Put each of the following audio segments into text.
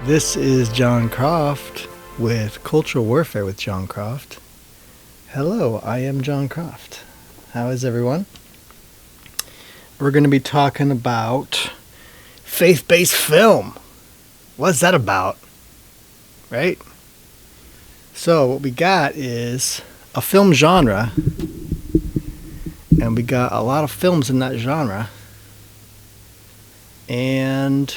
This is Jon Croft with Cultural Warfare with Jon Croft. Hello, I am Jon Croft. How is everyone? We're going to be talking about faith-based film. What's that about? Right? So what we got is a film genre, and we got a lot of films in that genre, and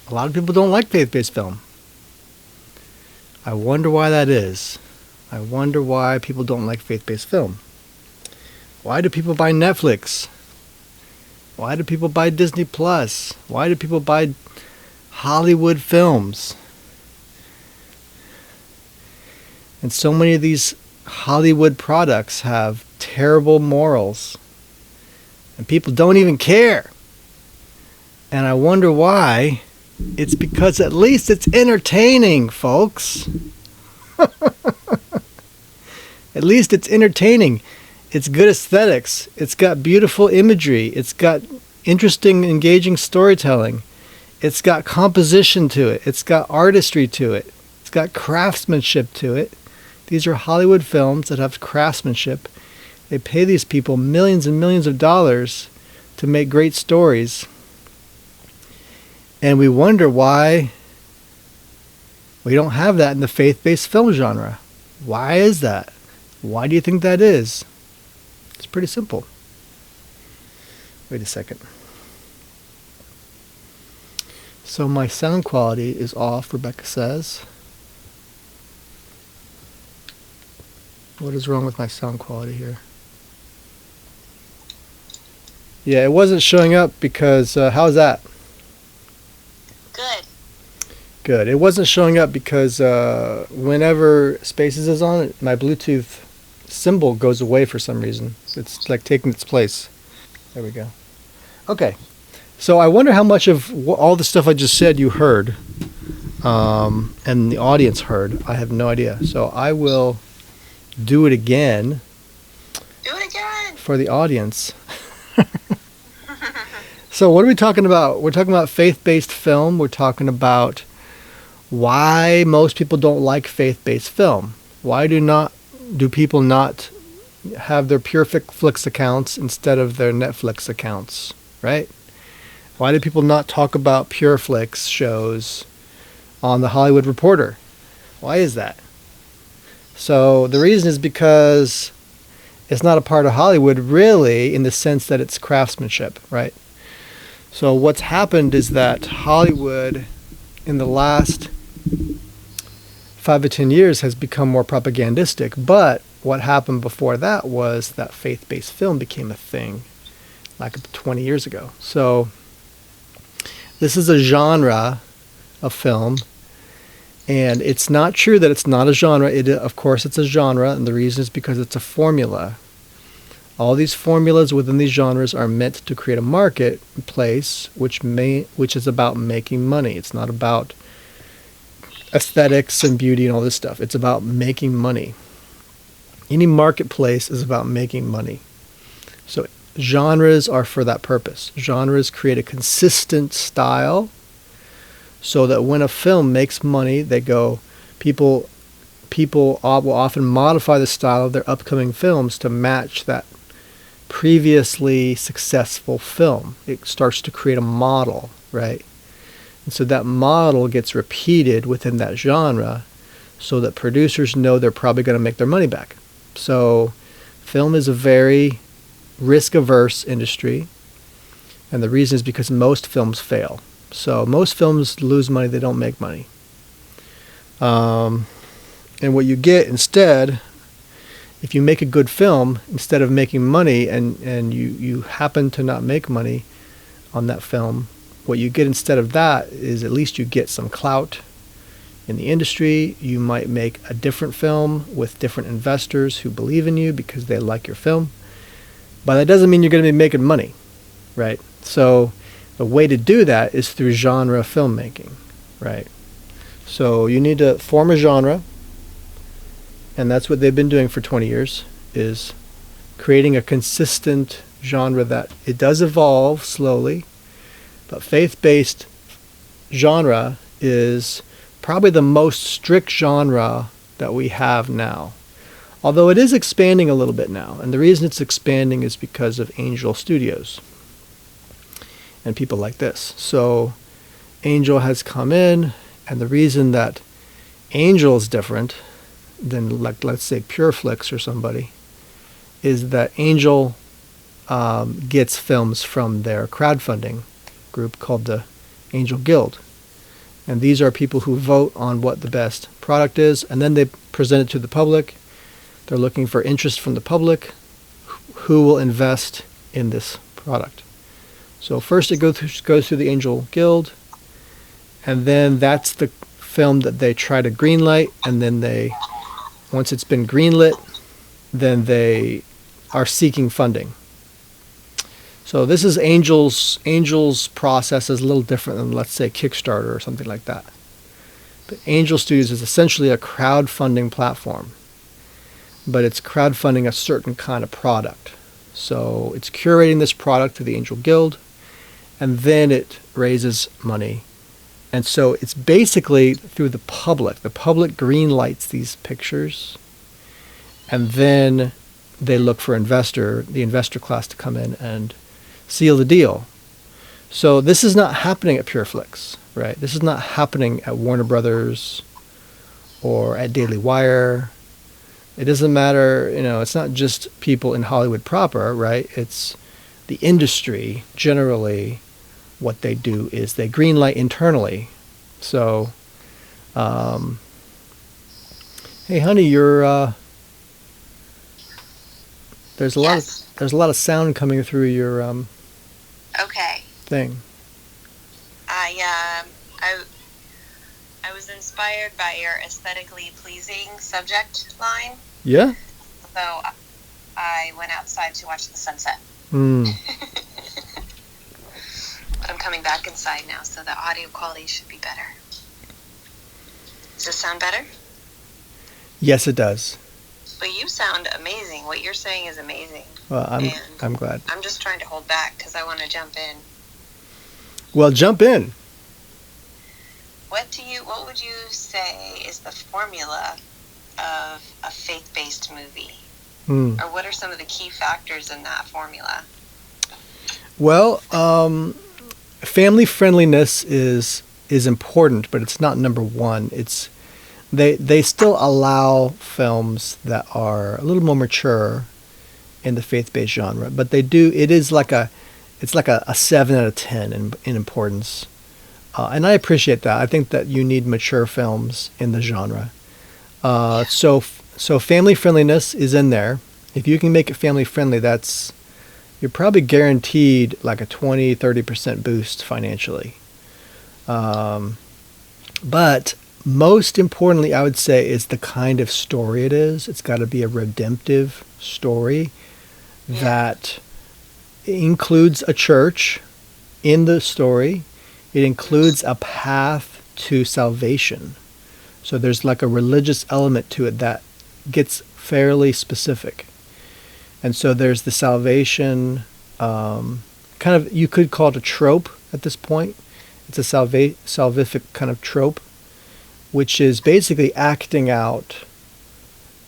a lot of people don't like faith-based film. I wonder why that is. I wonder why people don't like faith-based film. Why do people buy Netflix? Why do people buy Disney Plus? Why do people buy Hollywood films? And so many of these Hollywood products have terrible morals. And people don't even care. And I wonder why. It's because at least it's entertaining, folks. At least it's entertaining. It's good aesthetics. It's got beautiful imagery. It's got interesting, engaging storytelling. It's got composition to it. It's got artistry to it. It's got craftsmanship to it. These are Hollywood films that have craftsmanship. They pay these people millions and millions of dollars to make great stories. And we wonder why we don't have that in the faith-based film genre. Why is that? Why do you think that is? It's pretty simple. Wait a second. So my sound quality is off, Rebecca says. What is wrong with my sound quality here? Yeah, it wasn't showing up because, how's that? Good. It wasn't showing up because whenever Spaces is on, my Bluetooth symbol goes away for some reason. It's like taking its place. There we go. Okay. So I wonder how much of all the stuff I just said you heard and the audience heard. I have no idea. So I will do it again. Do it again! For the audience. So what are we talking about? We're talking about faith-based film. We're talking about why most people don't like faith-based film. Why do people not have their PureFlix accounts instead of their Netflix accounts, right? Why do people not talk about PureFlix shows on The Hollywood Reporter? Why is that? So the reason is because it's not a part of Hollywood really in the sense that it's craftsmanship, right? So what's happened is that Hollywood in the last 5 to 10 years has become more propagandistic. But what happened before that was that faith-based film became a thing like 20 years ago. So this is a genre of film. And it's not true that it's not a genre. Of course, it's a genre. And the reason is because it's a formula. All these formulas within these genres are meant to create a marketplace which is about making money. It's not about aesthetics and beauty and all this stuff. It's about making money. Any marketplace is about making money. So genres are for that purpose. Genres create a consistent style so that when a film makes money, people will often modify the style of their upcoming films to match that previously successful film. It starts to create a model, right? And so that model gets repeated within that genre so that producers know they're probably going to make their money back. So film is a very risk-averse industry, and the reason is because most films fail. So most films lose money, they don't make money. And what you get instead, if you make a good film, instead of making money and you happen to not make money on that film, what you get instead of that is at least you get some clout in the industry. You might make a different film with different investors who believe in you because they like your film. But that doesn't mean you're going to be making money, right? So the way to do that is through genre filmmaking, right? So you need to form a genre. And that's what they've been doing for 20 years, is creating a consistent genre that it does evolve slowly, but faith-based genre is probably the most strict genre that we have now. Although it is expanding a little bit now. And the reason it's expanding is because of Angel Studios and people like this. So Angel has come in, and the reason that Angel is different than, like, let's say Pureflix or somebody, is that Angel gets films from their crowdfunding group called the Angel Guild. And these are people who vote on what the best product is, and then they present it to the public. They're looking for interest from the public who will invest in this product. So first it goes through the Angel Guild, and then that's the film that they try to greenlight, and then once it's been greenlit, then they are seeking funding. So this is Angel's process is a little different than, let's say, Kickstarter or something like that. But Angel Studios is essentially a crowdfunding platform, but it's crowdfunding a certain kind of product. So it's curating this product to the Angel Guild, and then it raises money. And so it's basically through the public. The public green-lights these pictures, and then they look for the investor class to come in and seal the deal. So this is not happening at Pureflix, right? This is not happening at Warner Brothers or at Daily Wire. It doesn't matter, it's not just people in Hollywood proper, right? It's the industry generally. What they do is they greenlight internally. So, hey honey, there's a lot of sound coming through your Okay. thing. I was inspired by your aesthetically pleasing subject line, Yeah? so I went outside to watch the sunset. Mm. But I'm coming back inside now, so the audio quality should be better. Does this sound better? Yes, it does. But you sound amazing. What you're saying is amazing. Well, I'm glad. I'm just trying to hold back because I want to jump in. Well, jump in. What would you say is the formula of a faith-based movie? Mm. Or what are some of the key factors in that formula? Well, family friendliness is important, but it's not number one. They still allow films that are a little more mature in the faith-based genre, but they do. It's like a 7 out of 10 in importance, and I appreciate that. I think that you need mature films in the genre. So family friendliness is in there. If you can make it family friendly, you're probably guaranteed like a 20-30% boost financially. But most importantly, I would say, is the kind of story it is. It's got to be a redemptive story that includes a church in the story. It includes a path to salvation. So there's like a religious element to it that gets fairly specific. And so there's the salvation, kind of, you could call it a trope at this point. It's a salvific kind of trope, which is basically acting out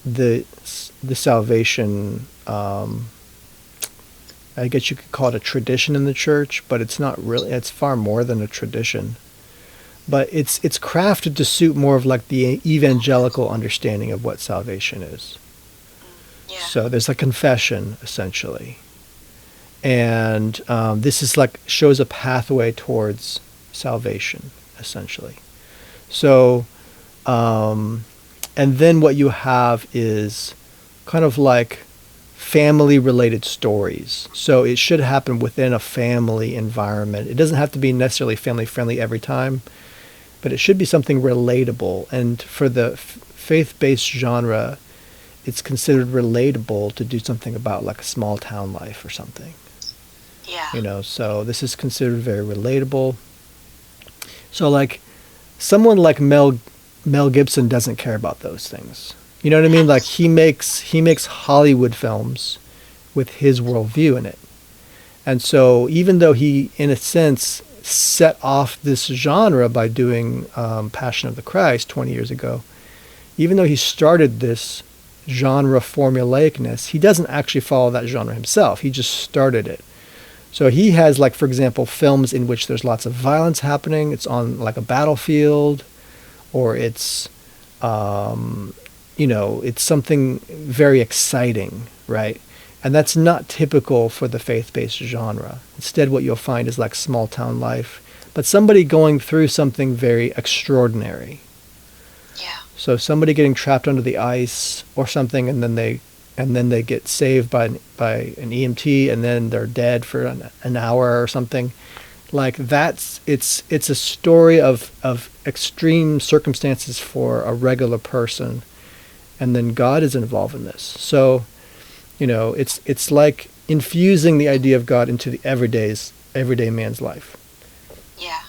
the salvation. I guess you could call it a tradition in the church, but it's not really. It's far more than a tradition. But it's crafted to suit more of like the evangelical understanding of what salvation is. Yeah. So there's a confession essentially, and this is like shows a pathway towards salvation essentially. So, and then what you have is kind of like family-related stories. So it should happen within a family environment. It doesn't have to be necessarily family-friendly every time, but it should be something relatable. And for the faith-based genre, it's considered relatable to do something about like a small-town life or something. Yeah. So this is considered very relatable. So like someone like Mel Gibson doesn't care about those things. You know what I mean? Like he makes Hollywood films with his worldview in it. And so even though he, in a sense, set off this genre by doing Passion of the Christ 20 years ago, even though he started this genre formulaicness, he doesn't actually follow that genre himself. He just started it. So he has, like, for example, films in which there's lots of violence happening. It's on like a battlefield, or it's, it's something very exciting, right? And that's not typical for the faith-based genre. Instead, what you'll find is like small town life, but somebody going through something very extraordinary. Yeah. So somebody getting trapped under the ice or something, and then they get saved by an EMT, and then they're dead for an hour or something. Like it's a story of extreme circumstances for a regular person, and then God is involved in this. So, it's like infusing the idea of God into the everyday man's life. Yeah.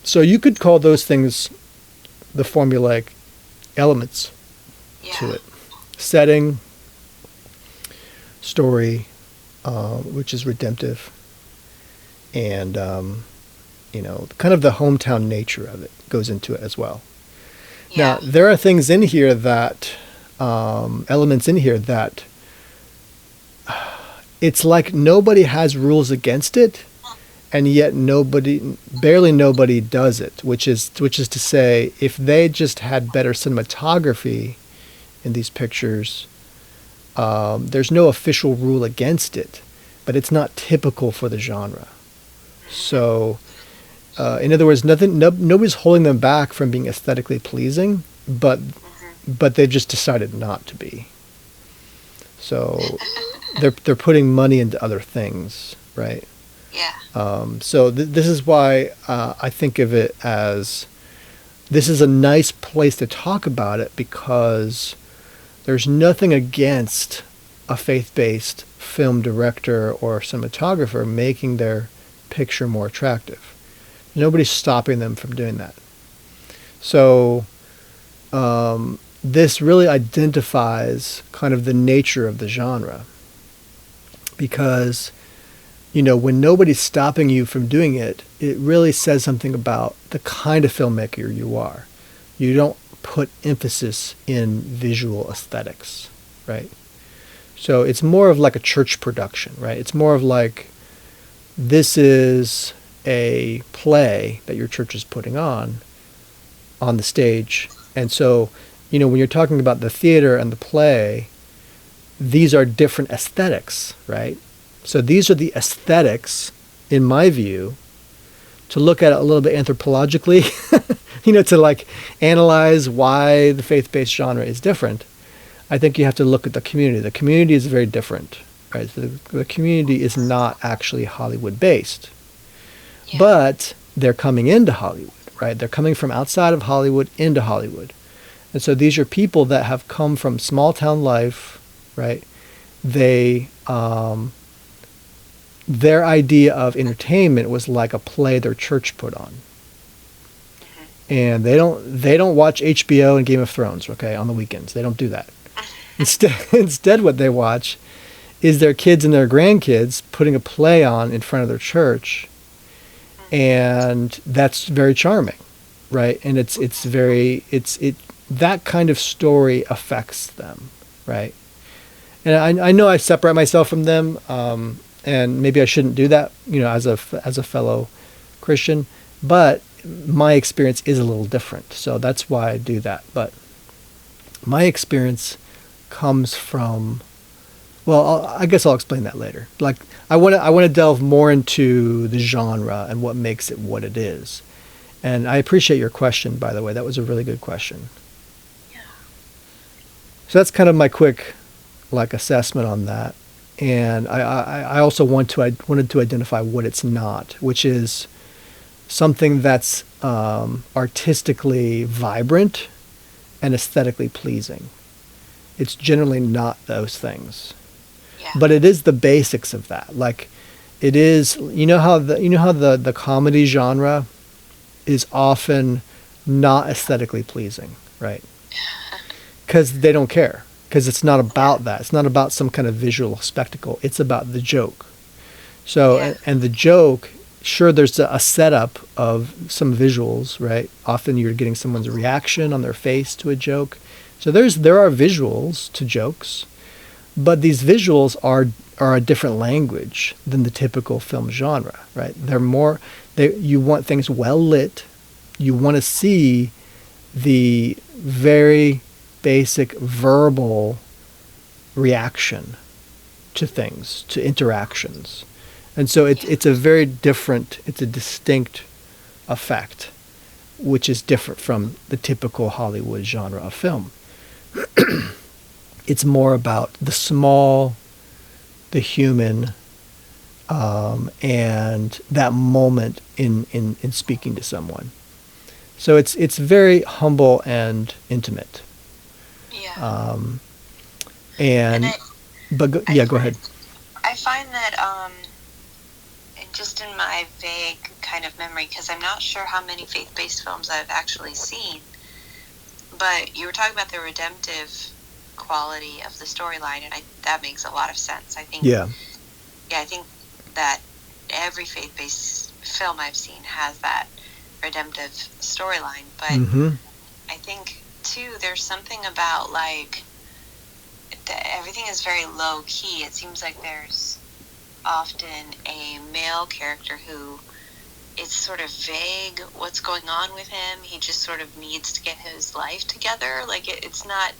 So you could call those things the formulaic elements to it. Setting, story, which is redemptive, and kind of the hometown nature of it goes into it as well. Yeah. Now, there are things in here that elements in here that it's like nobody has rules against it, and yet barely nobody does it, which is to say, if they just had better cinematography in these pictures, there's no official rule against it, but it's not typical for the genre. So, in other words, nobody's holding them back from being aesthetically pleasing, but they just decided not to be. So they're putting money into other things, right? Yeah. So this is why I think of it as, this is a nice place to talk about it, because there's nothing against a faith-based film director or cinematographer making their picture more attractive. Nobody's stopping them from doing that. So this really identifies kind of the nature of the genre, because when nobody's stopping you from doing it, it really says something about the kind of filmmaker you are. You don't put emphasis in visual aesthetics, right? So it's more of like a church production, right? It's more of like, this is a play that your church is putting on the stage. And so, when you're talking about the theater and the play, these are different aesthetics, right? So these are the aesthetics, in my view, to look at it a little bit anthropologically, to like analyze why the faith-based genre is different. I think you have to look at the community. The community is very different, right? So the community is not actually Hollywood-based, but they're coming into Hollywood, right? They're coming from outside of Hollywood into Hollywood. And so these are people that have come from small town life, right? They, their idea of entertainment was like a play their church put on. And they don't watch HBO and Game of Thrones, okay, on the weekends. They don't do that. Instead, what they watch is their kids and their grandkids putting a play on in front of their church, and that's very charming, right? And it's that kind of story affects them, right? And I know I separate myself from them, and maybe I shouldn't do that, as a fellow Christian, but my experience is a little different, so that's why I do that. But my experience comes from, well, I guess I'll explain that later. Like, I want to delve more into the genre and what makes it what it is. And I appreciate your question, by the way. That was a really good question. Yeah. So that's kind of my quick, assessment on that. And I also wanted to identify what it's not, which is something that's artistically vibrant and aesthetically pleasing. It's generally not those things. Yeah. But it is the basics of that. Like, it is, how the comedy genre is often not aesthetically pleasing, right? Because they don't care. Because it's not about that. It's not about some kind of visual spectacle. It's about the joke. So, and the joke sure, there's a setup of some visuals, right? Often you're getting someone's reaction on their face to a joke. So there are visuals to jokes, but these visuals are a different language than the typical film genre, right? You want things well lit. You want to see the very basic verbal reaction to things, to interactions. And so it's a very different, it's a distinct effect, which is different from the typical Hollywood genre of film. It's more about the small, the human, and that moment in speaking to someone. So it's very humble and intimate. Yeah. Go ahead. I find that just in my vague kind of memory, because I'm not sure how many faith-based films I've actually seen, but you were talking about the redemptive quality of the storyline, and that makes a lot of sense. I think I think that every faith-based film I've seen has that redemptive storyline, but I think too there's something about like everything is very low key. It seems like there's often a male character who it's sort of vague what's going on with him. He just sort of needs to get his life together. Like it's not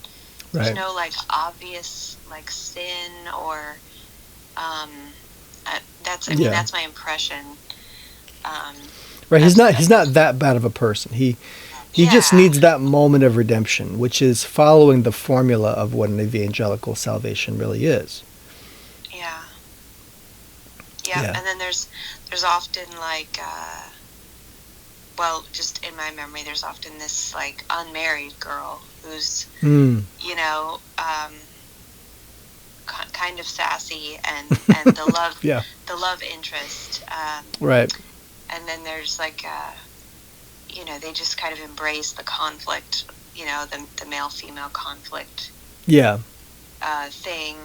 there's no like obvious like sin or that's my impression. Right, he's not that bad of a person. He just needs that moment of redemption, which is following the formula of what an evangelical salvation really is. Yeah. And then there's often like just in my memory, there's often this like unmarried girl who's kind of sassy and the love the love interest. Right. And then there's like they just kind of embrace the conflict, the male-female conflict thing.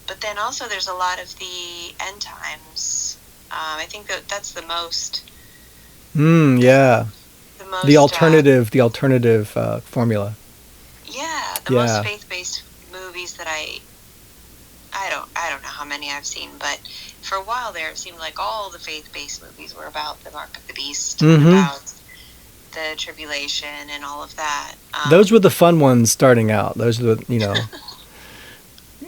But then also there's a lot of the end times. I think that's the most... The alternative formula. Yeah, the most faith-based movies that I don't know how many I've seen, but for a while there, it seemed like all the faith-based movies were about the mark of the beast, and about the tribulation and all of that. Those were the fun ones starting out. Those are the,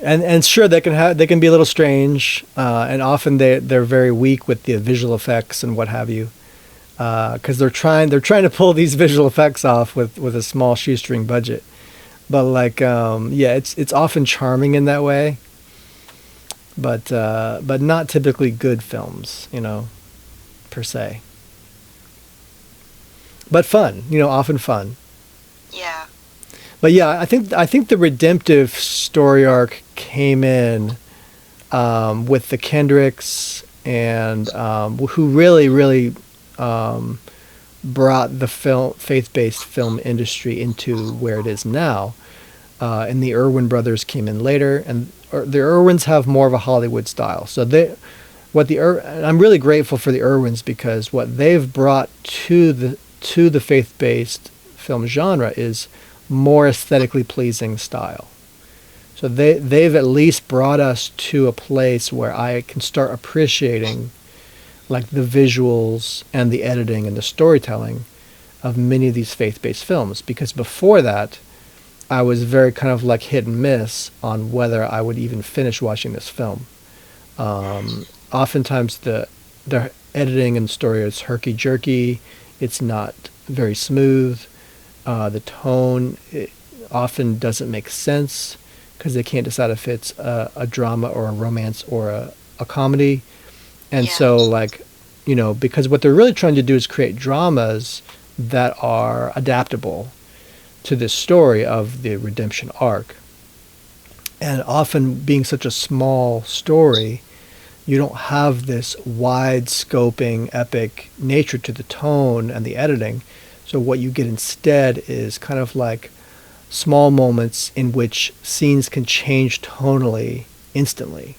and sure, they can be a little strange, and often they're very weak with the visual effects and what have you, because they're trying to pull these visual effects off with a small shoestring budget. But like, it's often charming in that way. But not typically good films, per se. But fun, often fun. Yeah. But yeah, I think the redemptive story arc came in with the Kendricks and who really brought the faith-based film industry into where it is now. And the Irwin brothers came in later, and the Irwins have more of a Hollywood style. So I'm really grateful for the Irwins, because what they've brought to the faith-based film genre is more aesthetically pleasing style. So they've at least brought us to a place where I can start appreciating like the visuals and the editing and the storytelling of many of these faith-based films, because before that I was very kind of like hit and miss on whether I would even finish watching this film. Oftentimes the editing and story is herky-jerky. It's not very smooth. The tone often doesn't make sense because they can't decide if it's a drama or a romance or a comedy. And so like, because what they're really trying to do is create dramas that are adaptable to this story of the redemption arc. And often being such a small story, you don't have this wide scoping epic nature to the tone and the editing. So what you get instead is kind of like small moments in which scenes can change tonally instantly.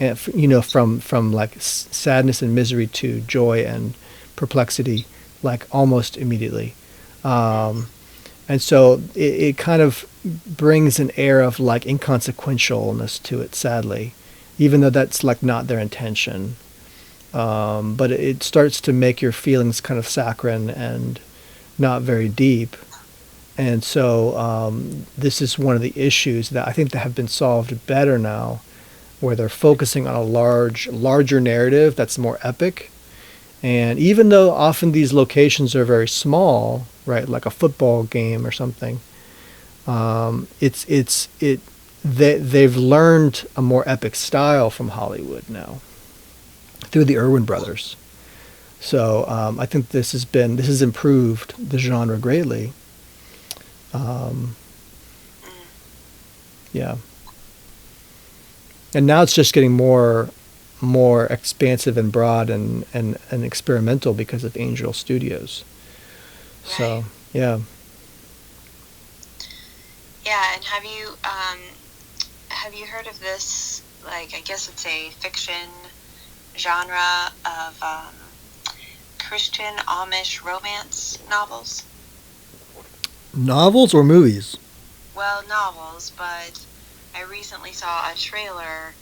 and from like sadness and misery to joy and perplexity, like almost immediately. And so it kind of brings an air of like inconsequentialness to it, sadly, even though that's like not their intention. But it starts to make your feelings kind of saccharine and not very deep. And so this is one of the issues that I think that have been solved better now, where they're focusing on a larger narrative that's more epic. And even though often these locations are very small, right, like a football game or something, they've learned a more epic style from Hollywood now through the Irwin brothers. So I think this has improved the genre greatly. Yeah. And now it's just getting more expansive and broad and experimental because of Angel Studios. Right. So, yeah. Yeah, and have you heard of this, like, I guess it's a fiction genre of Christian Amish romance novels? Novels or movies? Well, novels, but I recently saw a trailer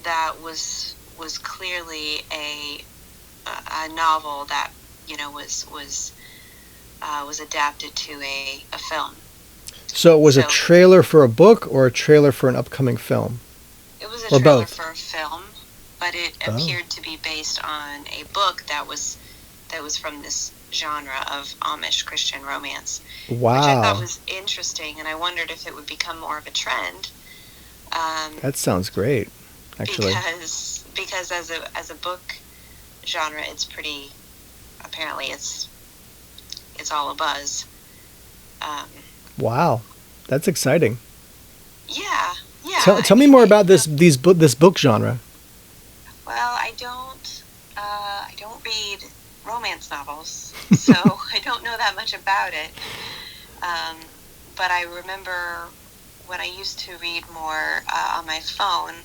that was clearly a novel that was adapted to a film. So it was a trailer for a book or a trailer for an upcoming film? It was a or trailer both? for a film, but it appeared to be based on a book that was from this genre of Amish Christian romance. Wow. Which I thought was interesting, and I wondered if it would become more of a trend. That sounds great, actually. Because as a book genre, it's pretty. Apparently, it's all a buzz. Wow, that's exciting. Yeah. Tell me more about this book genre. Well, I don't read romance novels, so I don't know that much about it. But I remember when I used to read more on my phone,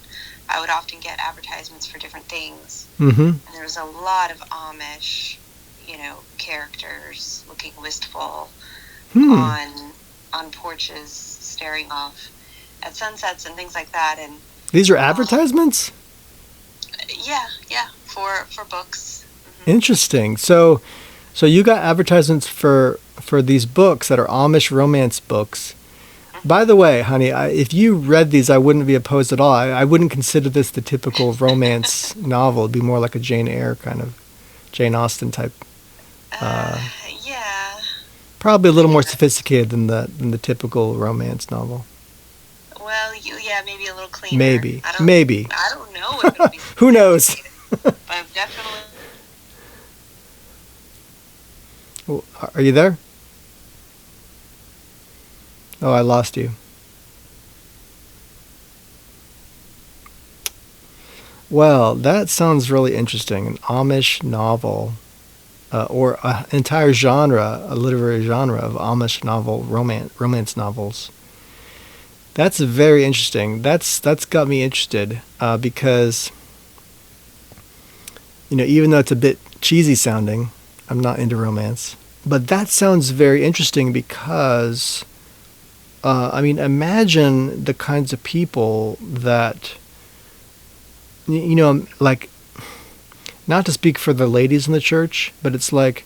I would often get advertisements for different things. Mm-hmm. And there was a lot of Amish, characters looking wistful on porches, staring off at sunsets and things like that. And these are advertisements? Yeah, for books. Mm-hmm. Interesting. So you got advertisements for these books that are Amish romance books. Mm-hmm. By the way, honey, if you read these, I wouldn't be opposed at all. I wouldn't consider this the typical romance novel. It'd be more like a Jane Eyre kind of, Jane Austen type. Yeah. Probably a little more sophisticated than the typical romance novel. Well, maybe a little cleaner. Maybe. I don't know if it'll be. Who knows? But I'm definitely. Are you there? Oh, I lost you. Well, that sounds really interesting. An Amish novel, or an entire genre, a literary genre of Amish novel, romance novels. That's very interesting. That's got me interested because, even though it's a bit cheesy sounding, I'm not into romance. But that sounds very interesting because, imagine the kinds of people that, like, not to speak for the ladies in the church, but it's like,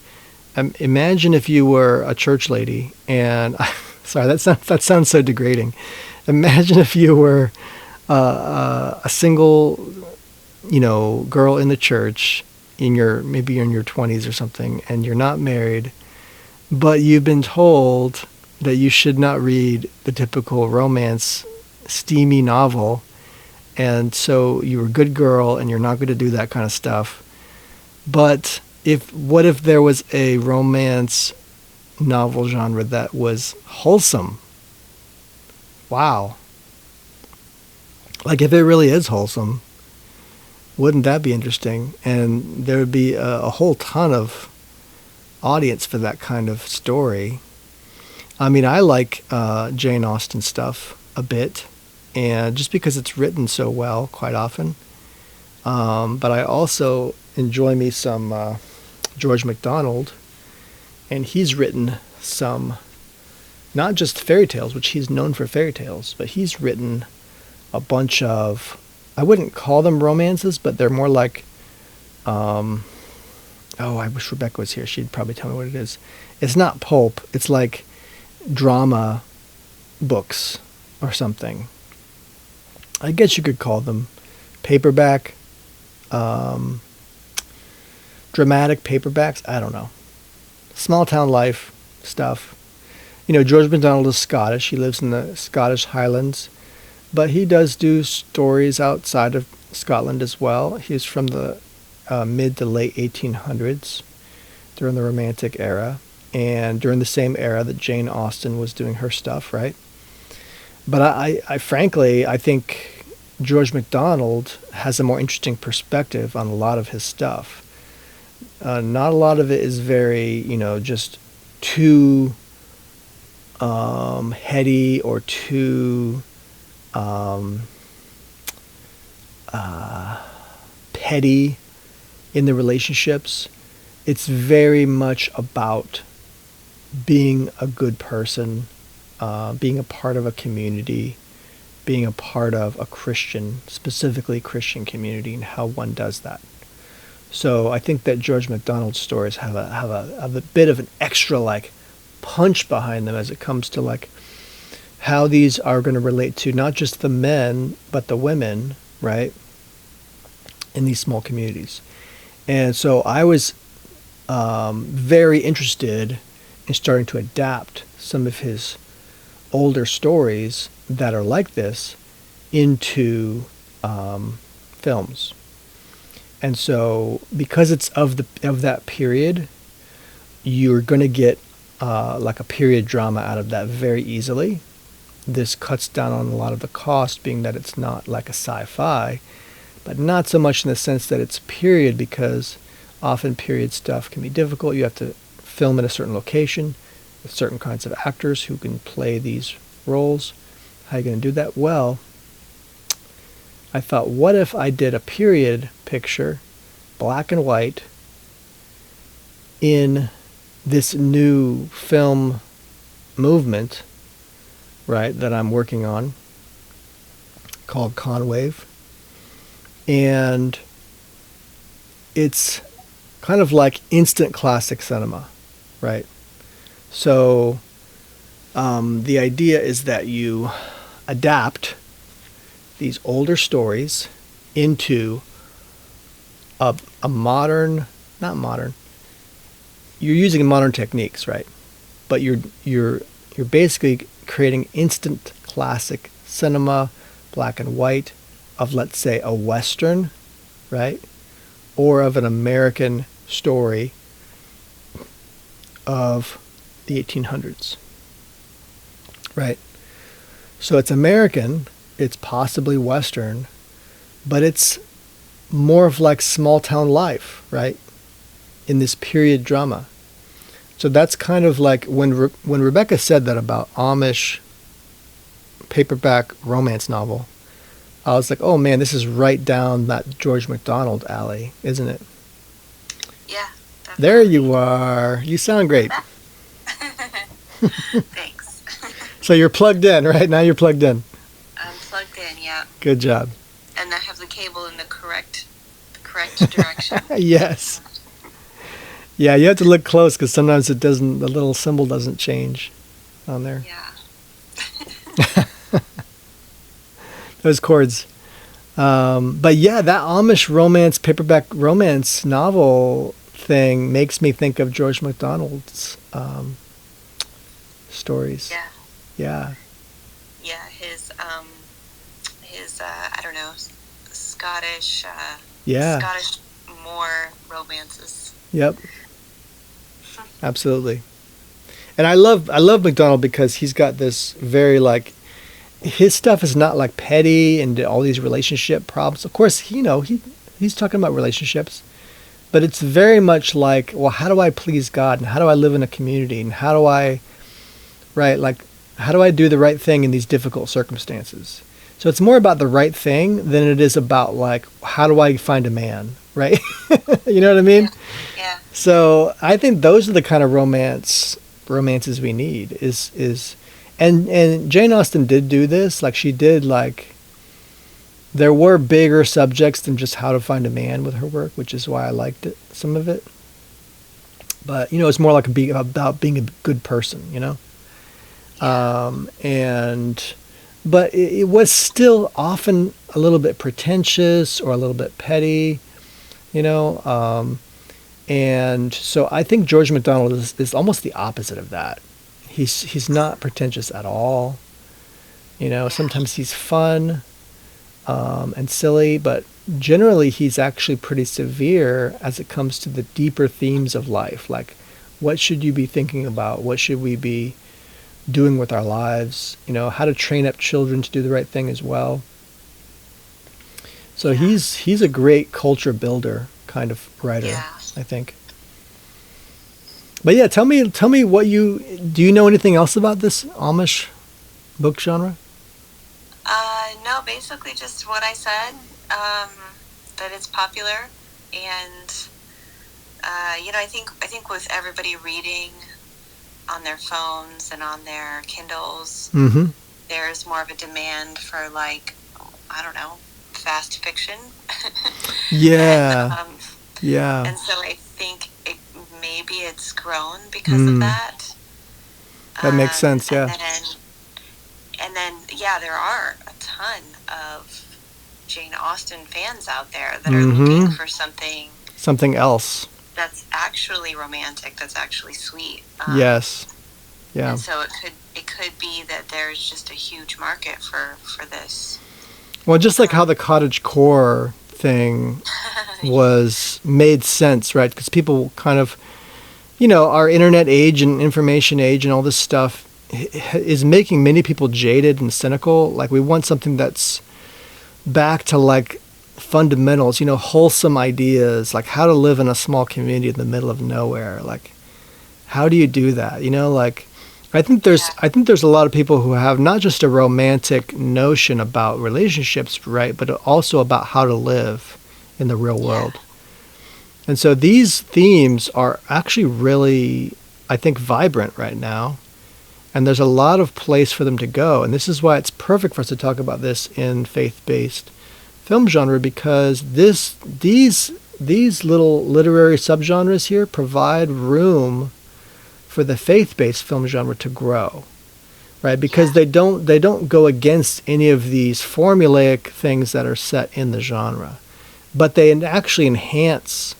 imagine if you were a church lady and, sorry, that sounds so degrading. Imagine if you were a single, girl in the church maybe you're in your 20s or something, and you're not married, but you've been told that you should not read the typical romance, steamy novel, and so you're a good girl and you're not going to do that kind of stuff. But what if there was a romance novel genre that was wholesome? Wow. Like, if it really is wholesome, wouldn't that be interesting? And there would be a whole ton of audience for that kind of story. I mean, I like Jane Austen stuff a bit, and just because it's written so well quite often. But I also enjoy me some George MacDonald, and he's written some, not just fairy tales, which he's known for fairy tales, but he's written a bunch of, I wouldn't call them romances, but they're more like, oh, I wish Rebecca was here. She'd probably tell me what it is. It's not pulp. It's like drama books or something. I guess you could call them paperback, dramatic paperbacks. I don't know. Small town life stuff. You know, George MacDonald is Scottish. He lives in the Scottish Highlands. But he does do stories outside of Scotland as well. He's from the mid to late 1800s, during the Romantic era, and during the same era that Jane Austen was doing her stuff, right? But I frankly, I think George MacDonald has a more interesting perspective on a lot of his stuff. Not a lot of it is very, just too heady or too petty in the relationships. It's very much about being a good person, being a part of a community, being a part of a Christian, specifically Christian community, and how one does that. So I think that George MacDonald's stories have a bit of an extra punch behind them as it comes to how these are going to relate to not just the men but the women, right, in these small communities. And so I was very interested in starting to adapt some of his older stories that are like this into films. And so because it's of that period, you're going to get a period drama out of that very easily. This cuts down on a lot of the cost, being that it's not like a sci-fi, but not so much in the sense that it's period, because often period stuff can be difficult. You have to film at a certain location with certain kinds of actors who can play these roles. How are you going to do that? Well, I thought, what if I did a period picture, black and white, in this new film movement, right, that I'm working on, called Conwave. And it's kind of like instant classic cinema, right? So the idea is that you adapt these older stories into a modern, not modern, you're using modern techniques, right? But you're basically creating instant classic cinema, black and white, of, let's say, a Western, right? Or of an American story of the 1800s, right? So it's American, it's possibly Western, but it's more of like small town life, right? In this period drama. So that's kind of like when Rebecca said that about Amish paperback romance novel, I was like, oh man, this is right down that George MacDonald alley, isn't it? Yeah, definitely. There you are. You sound great. Thanks. So you're plugged in, right? Now you're plugged in. I'm plugged in, yeah. Good job. And I have the cable in the correct direction. Yes. Yeah, you have to look close because sometimes the little symbol doesn't change on there. Yeah. Those chords. But yeah, that Amish romance, paperback romance novel thing makes me think of George MacDonald's stories. Yeah. Yeah. Yeah, his I don't know, Scottish Scottish Moor romances. Yep. Absolutely. And I love MacDonald because he's got this very his stuff is not like petty and all these relationship problems. Of course, he's talking about relationships, but it's very much like, well, how do I please God, and how do I live in a community, and how do I do the right thing in these difficult circumstances? So it's more about the right thing than it is about like, how do I find a man, right? You know what I mean? Yeah. Yeah. So I think those are the kind of romances we need and Jane Austen did do this. Like she did like, there were bigger subjects than just how to find a man with her work, which is why I liked it, some of it. But, you know, it's more like about being a good person, you know? But it was still often a little bit pretentious or a little bit petty, you know? And so I think George MacDonald is almost the opposite of that. He's not pretentious at all. You know, sometimes he's fun and silly, but generally he's actually pretty severe as it comes to the deeper themes of life. Like, what should you be thinking about? What should we be doing with our lives? You know, how to train up children to do the right thing as well. So he's a great culture builder kind of writer, I think. But yeah, tell me what do you know anything else about this Amish book genre? No, basically just what I said, that it's popular, and you know, I think with everybody reading on their phones and on their Kindles, there's more of a demand for, like, I don't know, fast fiction. Yeah. And so I think maybe it's grown because of that. That makes sense, yeah. And then, yeah, there are a ton of Jane Austen fans out there that are looking for something else that's actually romantic, that's actually sweet. Yes. Yeah. And so it could be that there's just a huge market for this. Well, just like how the cottagecore thing made sense, right? Because people kind of, you know, our internet age and information age and all this stuff is making many people jaded and cynical. Like, we want something that's back to like fundamentals, you know, wholesome ideas, like how to live in a small community in the middle of nowhere. Like, how do you do that? You know, like, I think there's a lot of people who have not just a romantic notion about relationships, right, but also about how to live in the real world. And so these themes are actually really, I think, vibrant right now. And there's a lot of place for them to go. And this is why it's perfect for us to talk about this in faith-based film genre, because these little literary subgenres here provide room for the faith-based film genre to grow, right? Because they don't go against any of these formulaic things that are set in the genre, but they actually enhance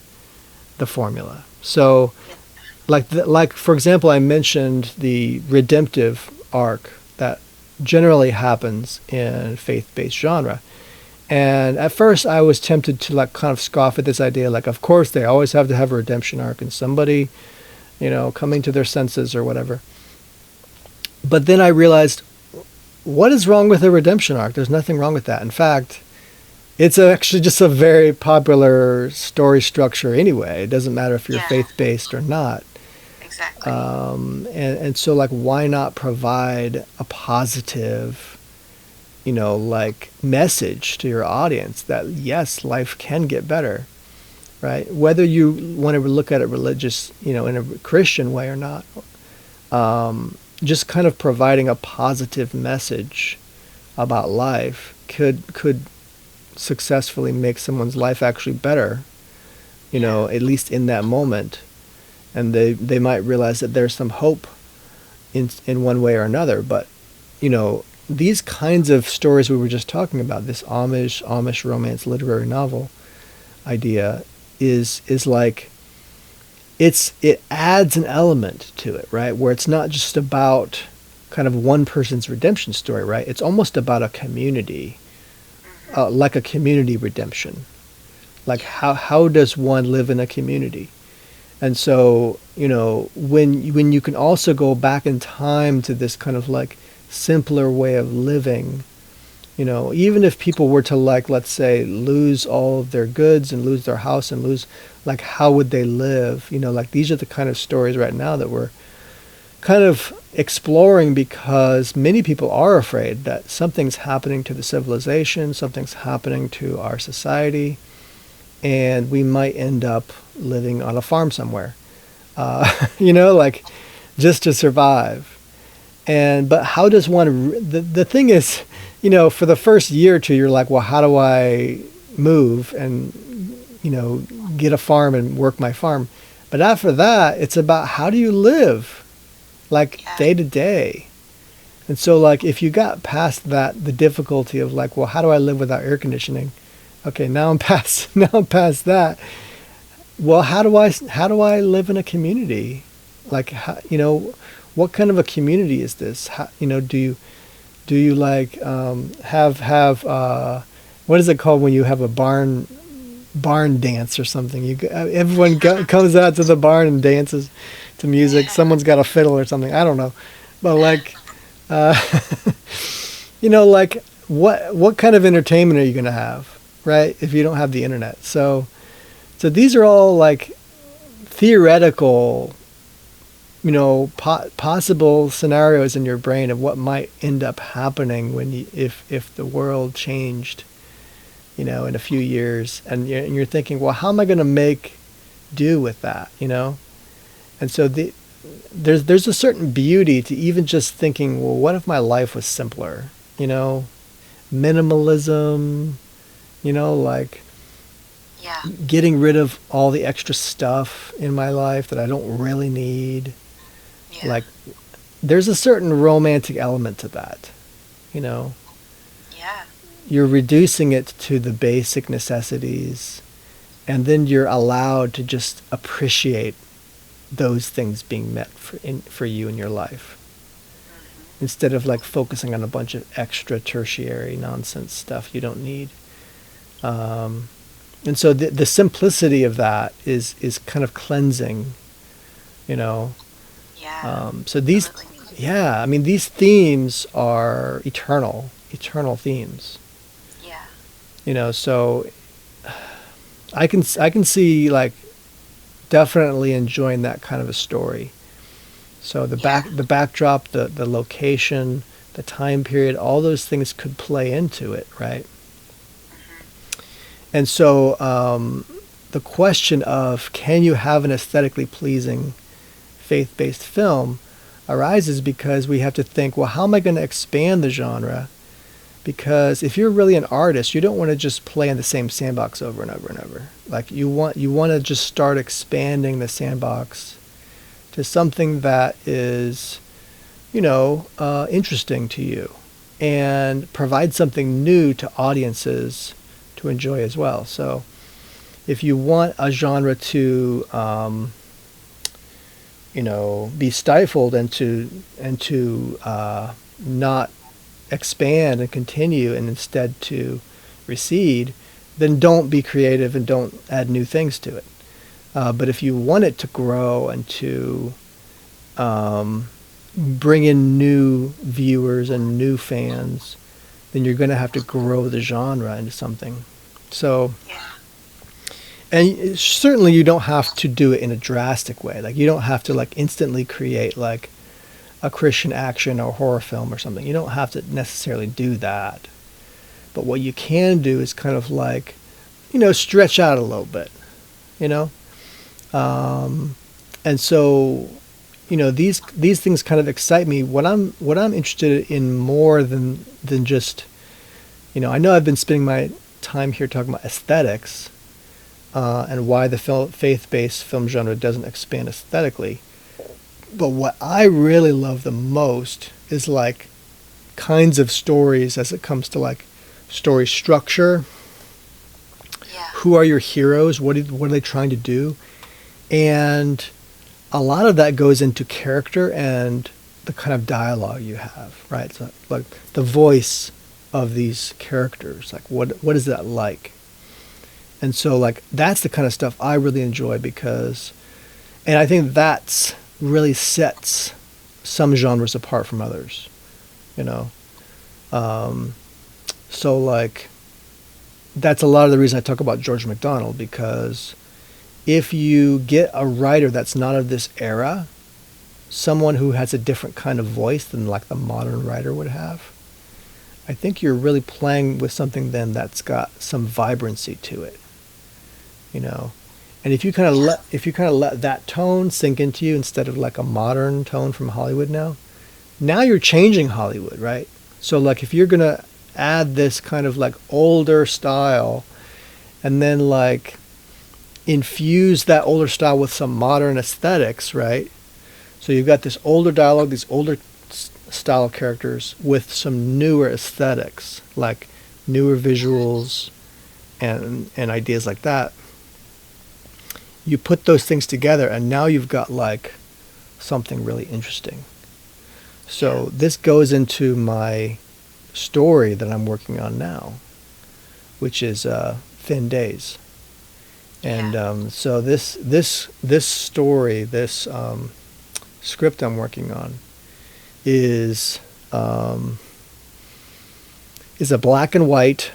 the formula. So, like for example, I mentioned the redemptive arc that generally happens in faith-based genre. And at first I was tempted to like kind of scoff at this idea, like, of course they always have to have a redemption arc and somebody, you know, coming to their senses or whatever. But then I realized, what is wrong with a redemption arc? There's nothing wrong with that. In fact, it's actually just a very popular story structure anyway. It doesn't matter if you're faith-based or not. Exactly. And so, like, why not provide a positive, you know, like, message to your audience that, yes, life can get better, right? Whether you want to look at it religious, you know, in a Christian way or not, just kind of providing a positive message about life could successfully make someone's life actually better, you know, at least in that moment. And they might realize that there's some hope in one way or another. But, you know, these kinds of stories we were just talking about, this Amish romance literary novel idea is like, it adds an element to it, right? Where it's not just about kind of one person's redemption story, right? It's almost about a community, like a community redemption. Like, how does one live in a community? And so, you know, when you can also go back in time to this kind of like simpler way of living, you know, even if people were to, like, let's say, lose all of their goods and lose their house and lose, like, how would they live? You know, like, these are the kind of stories right now that we're kind of exploring because many people are afraid that something's happening to the civilization, something's happening to our society, and we might end up living on a farm somewhere, like just to survive. But how does one, the thing is, for the first year or two, you're like, well, how do I move and, get a farm and work my farm? But after that, it's about how do you live, like day to day. And so like, if you got past that, the difficulty of like, well, how do I live without air conditioning? Okay, now I'm past that. Well, how do I live in a community? Like, what kind of a community is this? How, do you like have what is it called when you have a barn dance or something? Everyone comes out to the barn and dances to music. Someone's got a fiddle or something. I don't know, but like, like what kind of entertainment are you going to have, right? If you don't have the internet. So these are all like theoretical, possible scenarios in your brain of what might end up happening if the world changed, in a few years, and you're thinking, well, how am I going to make do with that, And so there's a certain beauty to even just thinking, well, what if my life was simpler, minimalism, like getting rid of all the extra stuff in my life that I don't really need. Yeah. Like, there's a certain romantic element to that, Yeah. You're reducing it to the basic necessities, and then you're allowed to just appreciate those things being met for you in your life. Mm-hmm. Instead of like focusing on a bunch of extra tertiary nonsense stuff you don't need. And so the simplicity of that is kind of cleansing, Yeah. So these themes are eternal themes. Yeah. So I can see like definitely enjoying that kind of a story. So the backdrop, the location, the time period, all those things could play into it, right? Mm-hmm. And so the question of can you have an aesthetically pleasing faith-based film arises because we have to think, well, how am I going to expand the genre? Because if you're really an artist, you don't want to just play in the same sandbox over and over and over. Like you want to just start expanding the sandbox to something that is, interesting to you and provide something new to audiences to enjoy as well. So if you want a genre to, be stifled and to not expand and continue and instead to recede, then don't be creative and don't add new things to it. But if you want it to grow and to bring in new viewers and new fans, then you're going to have to grow the genre into something. So, and certainly you don't have to do it in a drastic way. Like you don't have to like instantly create like a Christian action or horror film or something. You don't have to necessarily do that. But what you can do is kind of like, stretch out a little bit, and so, these things kind of excite me. What I'm interested in more than just, I know I've been spending my time here talking about aesthetics, and why the faith-based film genre doesn't expand aesthetically. But what I really love the most is like kinds of stories as it comes to like story structure. Yeah. Who are your heroes? What are they trying to do? And a lot of that goes into character and the kind of dialogue you have, right? So like the voice of these characters, like what is that like? And so like that's the kind of stuff I really enjoy because, and I think that's really sets some genres apart from others, So like, that's a lot of the reason I talk about George MacDonald, because if you get a writer that's not of this era, someone who has a different kind of voice than like the modern writer would have, I think you're really playing with something then that's got some vibrancy to it, you know. And if you kind of let that tone sink into you instead of like a modern tone from Hollywood now you're changing Hollywood, right? So like if you're gonna add this kind of like older style and then like infuse that older style with some modern aesthetics, right? So you've got this older dialogue, these older style of characters with some newer aesthetics, like newer visuals and ideas like that. You put those things together and now you've got like something really interesting. So this goes into my story that I'm working on now, which is Thin Days. And so this story, this script I'm working on is a black and white,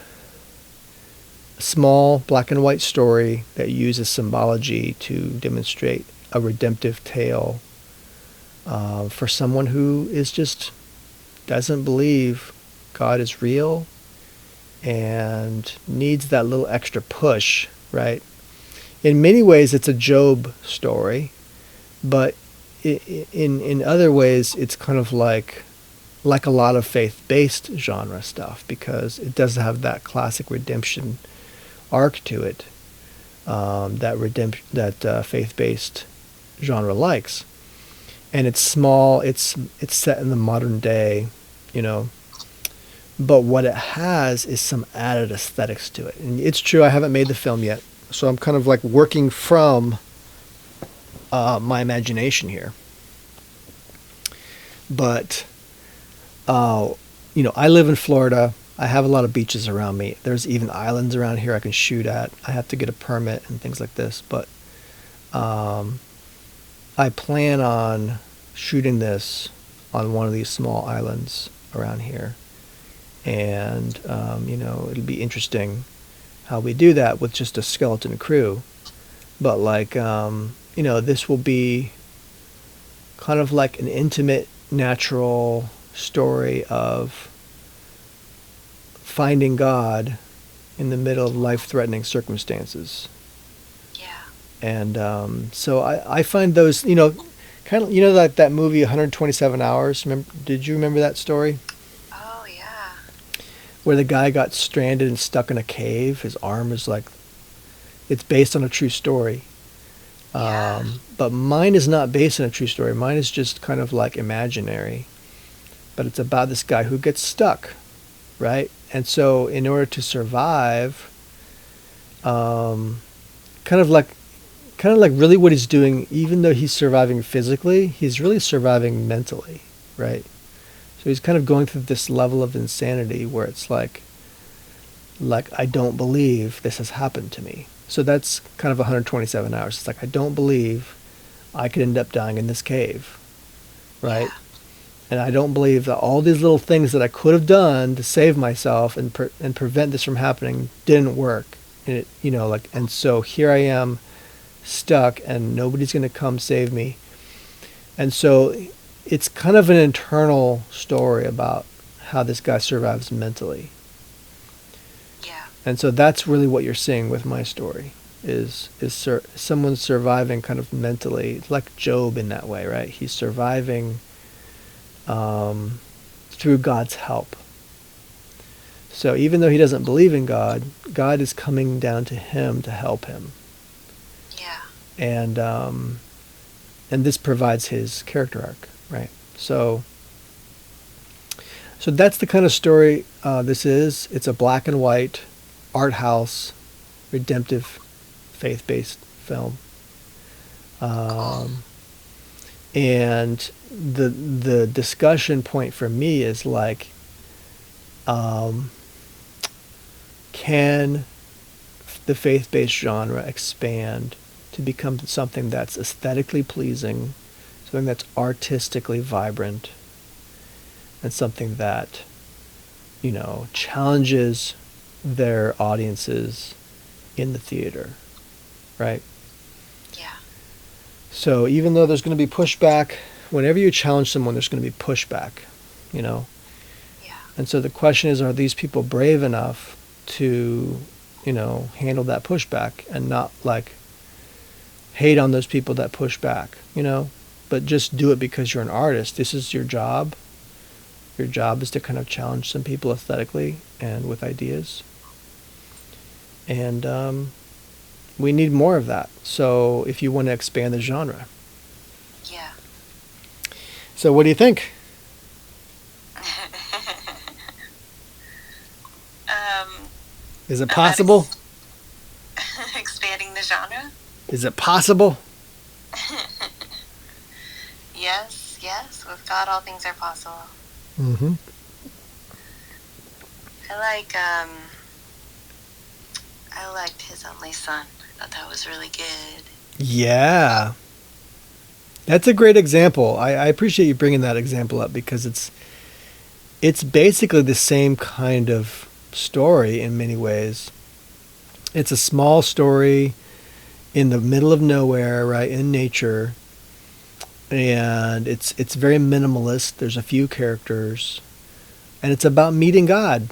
small black and white story that uses symbology to demonstrate a redemptive tale for someone who is just doesn't believe God is real and needs that little extra push, right? In many ways, it's a Job story, but in other ways, it's kind of like a lot of faith-based genre stuff because it does have that classic redemption arc to it that faith-based genre likes, and it's small. It's set in the modern day, you know. But what it has is some added aesthetics to it, and it's true. I haven't made the film yet, so I'm kind of like working from my imagination here. But you know, I live in Florida. I have a lot of beaches around me. There's even islands around here I can shoot at. I have to get a permit and things like this, but I plan on shooting this on one of these small islands around here. And, you know, it'll be interesting how we do that with just a skeleton crew. But like, you know, this will be kind of like an intimate, natural story of finding God in the middle of life-threatening circumstances. Yeah. And so I find those, you know, kind of, you know, like that movie 127 Hours. Did you remember that story? Oh, yeah. Where the guy got stranded and stuck in a cave. His arm is like, it's based on a true story. Yeah. But mine is not based on a true story. Mine is just kind of like imaginary. But it's about this guy who gets stuck, right? And so in order to survive, kind of like really what he's doing, even though he's surviving physically, he's really surviving mentally, right? So he's kind of going through this level of insanity where it's like I don't believe this has happened to me. So that's kind of 127 hours. It's like, I don't believe I could end up dying in this cave, right? Yeah. And I don't believe that all these little things that I could have done to save myself and prevent this from happening didn't work. And it, you know, like, and so here I am stuck and nobody's going to come save me. And so it's kind of an internal story about how this guy survives mentally. Yeah. And so that's really what you're seeing with my story is someone surviving kind of mentally, like Job in that way, right? He's surviving through God's help. So even though he doesn't believe in God, God is coming down to him to help him. Yeah. And this provides his character arc, right? So that's the kind of story this is. It's a black and white, art house, redemptive, faith-based film. Cool. And the discussion point for me is like, can the faith-based genre expand to become something that's aesthetically pleasing, something that's artistically vibrant, and something that, you know, challenges their audiences in the theater, right? Yeah. So even though there's going to be pushback whenever you challenge someone, there's going to be pushback, you know. Yeah. And so the question is, are these people brave enough to, you know, handle that pushback and not like hate on those people that push back, you know, but just do it because you're an artist. This is your job. Your job is to kind of challenge some people aesthetically and with ideas. And we need more of that. So if you want to expand the genre. Yeah. So what do you think? Is it possible? Expanding the genre? Is it possible? Yes, with God all things are possible. Mm-hmm. I liked His Only Son. I thought that was really good. Yeah. That's a great example. I appreciate you bringing that example up because it's basically the same kind of story in many ways. It's a small story in the middle of nowhere, right, in nature. And it's very minimalist. There's a few characters. And it's about meeting God,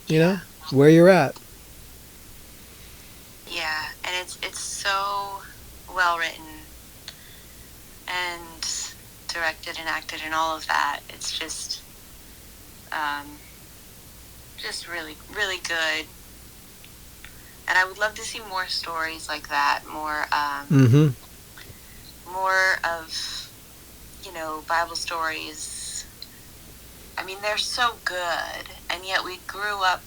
you know, where you're at. Yeah, and it's so well written and directed and acted and all of that. It's just really, really good. And I would love to see more stories like that, more of, you know, Bible stories. I mean, they're so good, and yet I grew up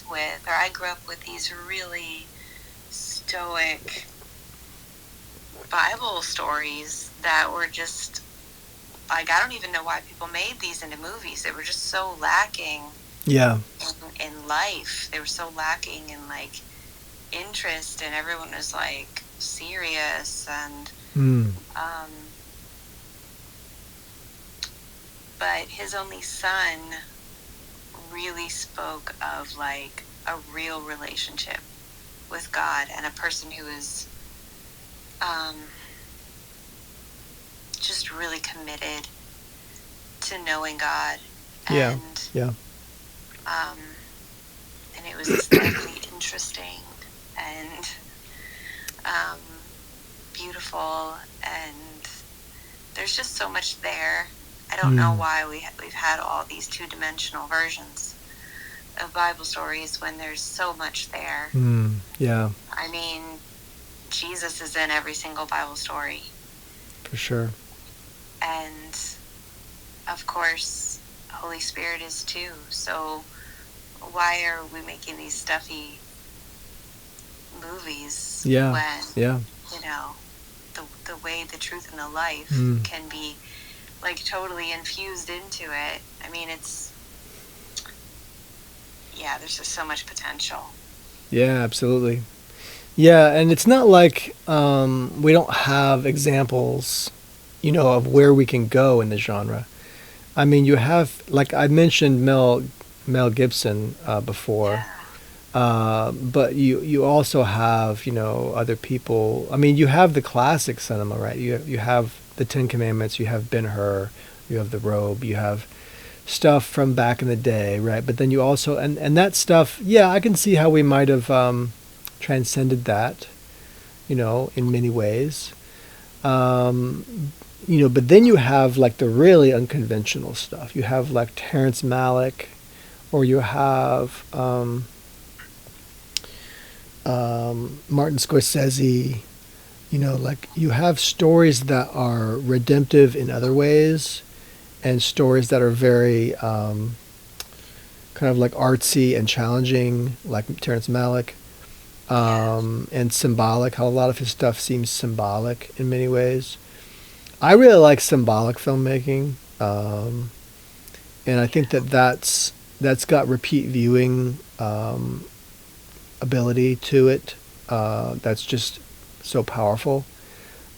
with these really stoic Bible stories that were just, like, I don't even know why people made these into movies. They were just so lacking in life. They were so lacking in, like, interest, and everyone was, like, serious, and but His Only Son really spoke of, like, a real relationship with God and a person who is just really committed to knowing God. And, and it was aesthetically interesting and beautiful, and there's just so much there. I don't know why we've had all these two-dimensional versions of Bible stories when there's so much there. Yeah. I mean, Jesus is in every single Bible story. For sure. And, of course, Holy Spirit is too. So why are we making these stuffy movies when, you know, the way, the truth, and the life can be, like, totally infused into it? I mean, there's just so much potential. Yeah, absolutely. Yeah, and it's not like we don't have examples, you know, of where we can go in the genre. I mean, you have, like I mentioned Mel Gibson before, but you also have, you know, other people. I mean, you have the classic cinema, right? You have the Ten Commandments, you have Ben-Hur, you have The Robe, you have stuff from back in the day, right? But then you also, and that stuff, I can see how we might have transcended that, you know, in many ways. You know, but then you have, like, the really unconventional stuff. You have, like, Terrence Malick, or you have Martin Scorsese. You know, like, you have stories that are redemptive in other ways, and stories that are very kind of like artsy and challenging, like Terrence Malick, and symbolic, how a lot of his stuff seems symbolic in many ways. I really like symbolic filmmaking, and I think that's got repeat viewing ability to it. That's just so powerful.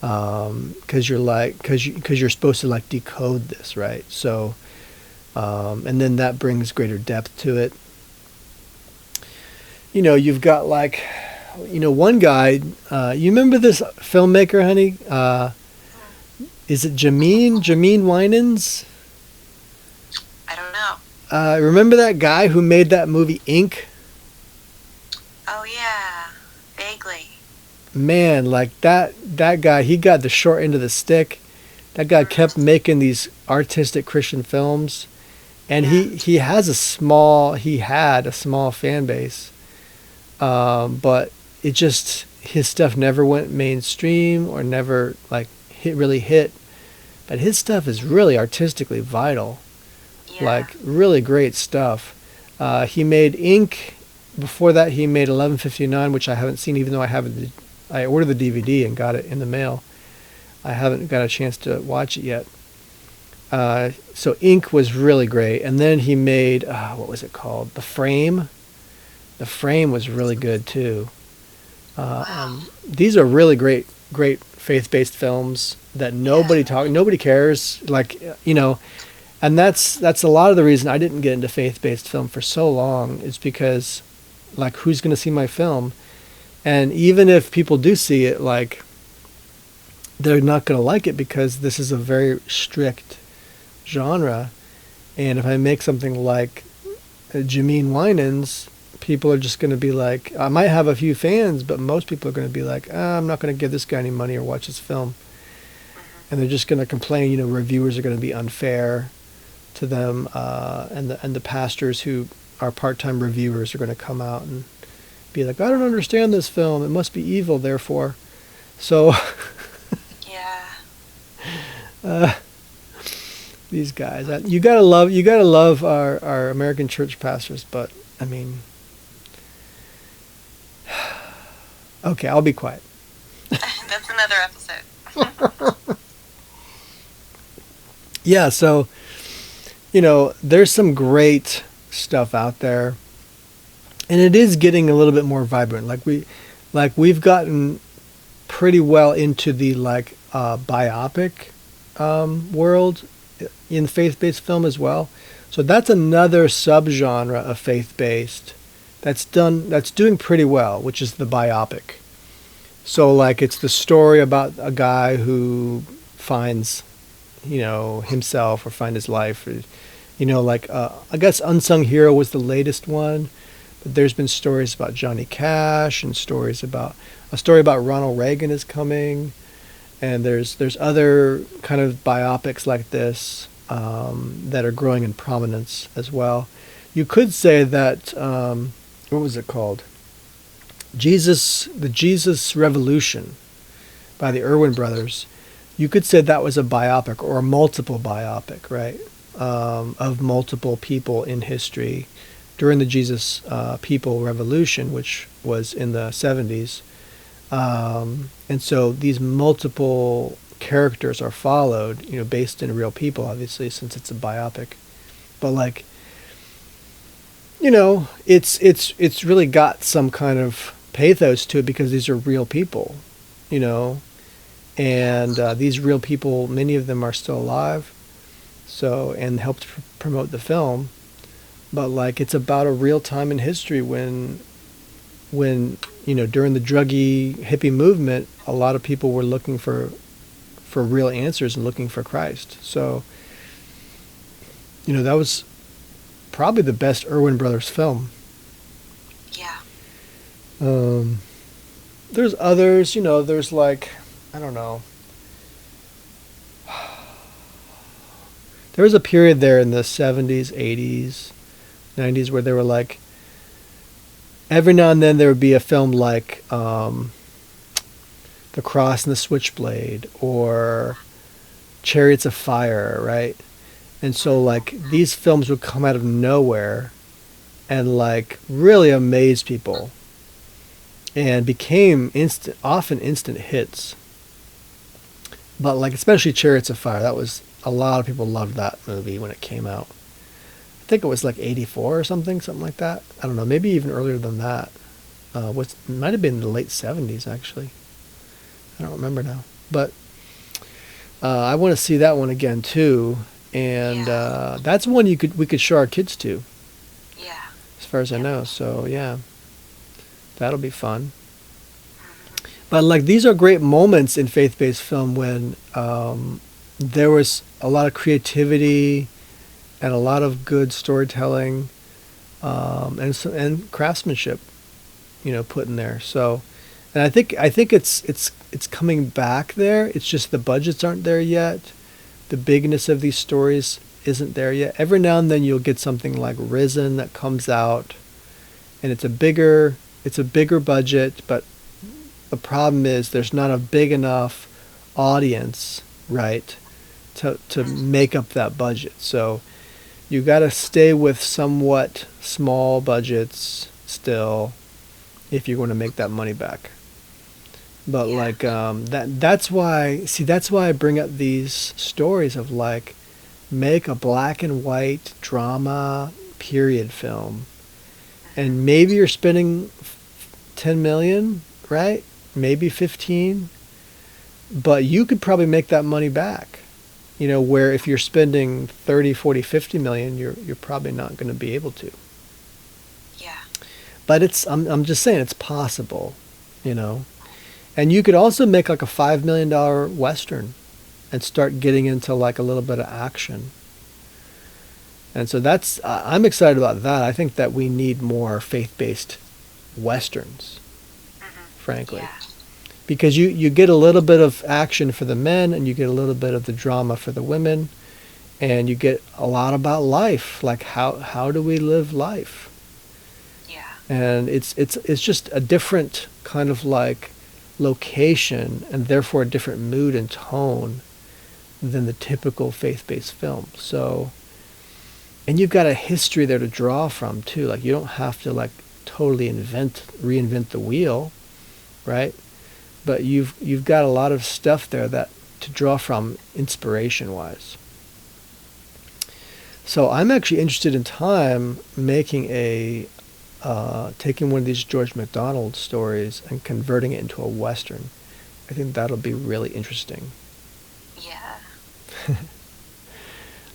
Because you're supposed to, like, decode this, right? So, and then that brings greater depth to it. You know, you've got, like, you know, one guy. You remember this filmmaker, honey? is it Jameen Winans? I don't know. Remember that guy who made that movie Ink? Oh yeah, vaguely. Man, like that guy, he got the short end of the stick. That guy kept making these artistic Christian films, and he had a small fan base, but it just, his stuff never went mainstream or never like really hit. But his stuff is really artistically vital, like really great stuff. He made Ink. Before that, he made 11:59, which I haven't seen, even though I ordered the DVD and got it in the mail. I haven't got a chance to watch it yet. So Ink was really great. And then he made, what was it called? The Frame. The Frame was really good too. These are really great faith-based films that nobody cares. Like, and that's a lot of the reason I didn't get into faith-based film for so long, is because, like, who's going to see my film? And even if people do see it, like, they're not going to like it because this is a very strict genre. And if I make something like Jameen Winans, people are just going to be like, I might have a few fans, but most people are going to be like, I'm not going to give this guy any money or watch his film. And they're just going to complain. Reviewers are going to be unfair to them, and the pastors who are part-time reviewers are going to come out and be like, I don't understand this film. It must be evil, therefore. So, these guys, you gotta love our American church pastors. But I mean, okay, I'll be quiet. That's another episode. Yeah, so there's some great stuff out there, and it is getting a little bit more vibrant. We've gotten pretty well into the biopic world in faith-based film as well. So that's another subgenre of faith-based that's doing pretty well, which is the biopic. So it's the story about a guy who finds himself or find his life, or I guess Unsung Hero was the latest one, but there's been stories about Johnny Cash, and a story about Ronald Reagan is coming, and there's other kind of biopics like this that are growing in prominence as well. You could say that what was it called? The Jesus Revolution by the Irwin brothers. You could say that was a biopic, or a multiple biopic, right? Of multiple people in history during the Jesus People Revolution, which was in the 70s. And so these multiple characters are followed, based in real people, obviously, since it's a biopic. But it's really got some kind of pathos to it because these are real people, and these real people, many of them are still alive, and helped promote the film. But it's about a real time in history when during the druggy hippie movement, a lot of people were looking for real answers and looking for Christ. So that was probably the best Irwin Brothers film. Yeah. There's others, there's I don't know. There was a period there in the 70s, 80s, 90s where they were every now and then there would be a film like The Cross and the Switchblade, or Chariots of Fire, right? And so these films would come out of nowhere and really amaze people and became often instant hits. But especially Chariots of Fire, that was, a lot of people loved that movie when it came out. I think it was 84 or something like that. I don't know, maybe even earlier than that. It might have been the late 70s, actually. I don't remember now. But I want to see that one again too. And that's one we could show our kids to. Yeah. As far as I know. So yeah, that'll be fun. But these are great moments in faith-based film when there was a lot of creativity and a lot of good storytelling, and craftsmanship, put in there. So, and I think it's coming back there. It's just the budgets aren't there yet. The bigness of these stories isn't there yet. Every now and then you'll get something like Risen that comes out, and it's a bigger budget, but the problem is there's not a big enough audience, right, to make up that budget. So you got to stay with somewhat small budgets still if you're going to make that money back. But like that's why I bring up these stories of like, make a black and white drama period film, and maybe you're spending 10 million, right? Maybe 15, but you could probably make that money back. Where if you're spending 30, 40, 50 million, you're probably not going to be able to. Yeah. But I'm just saying it's possible, And you could also make like a $5 million Western and start getting into like a little bit of action. And so I'm excited about that. I think that we need more faith-based Westerns, frankly. Yeah. Because you get a little bit of action for the men, and you get a little bit of the drama for the women, and you get a lot about life, like how do we live life? Yeah. And it's just a different kind of like location, and therefore a different mood and tone than the typical faith-based film. So, and you've got a history there to draw from too. Like, you don't have to like totally reinvent the wheel, right? But you've got a lot of stuff there that to draw from inspiration-wise. So I'm actually interested in time making taking one of these George MacDonald stories and converting it into a Western. I think that'll be really interesting. Yeah.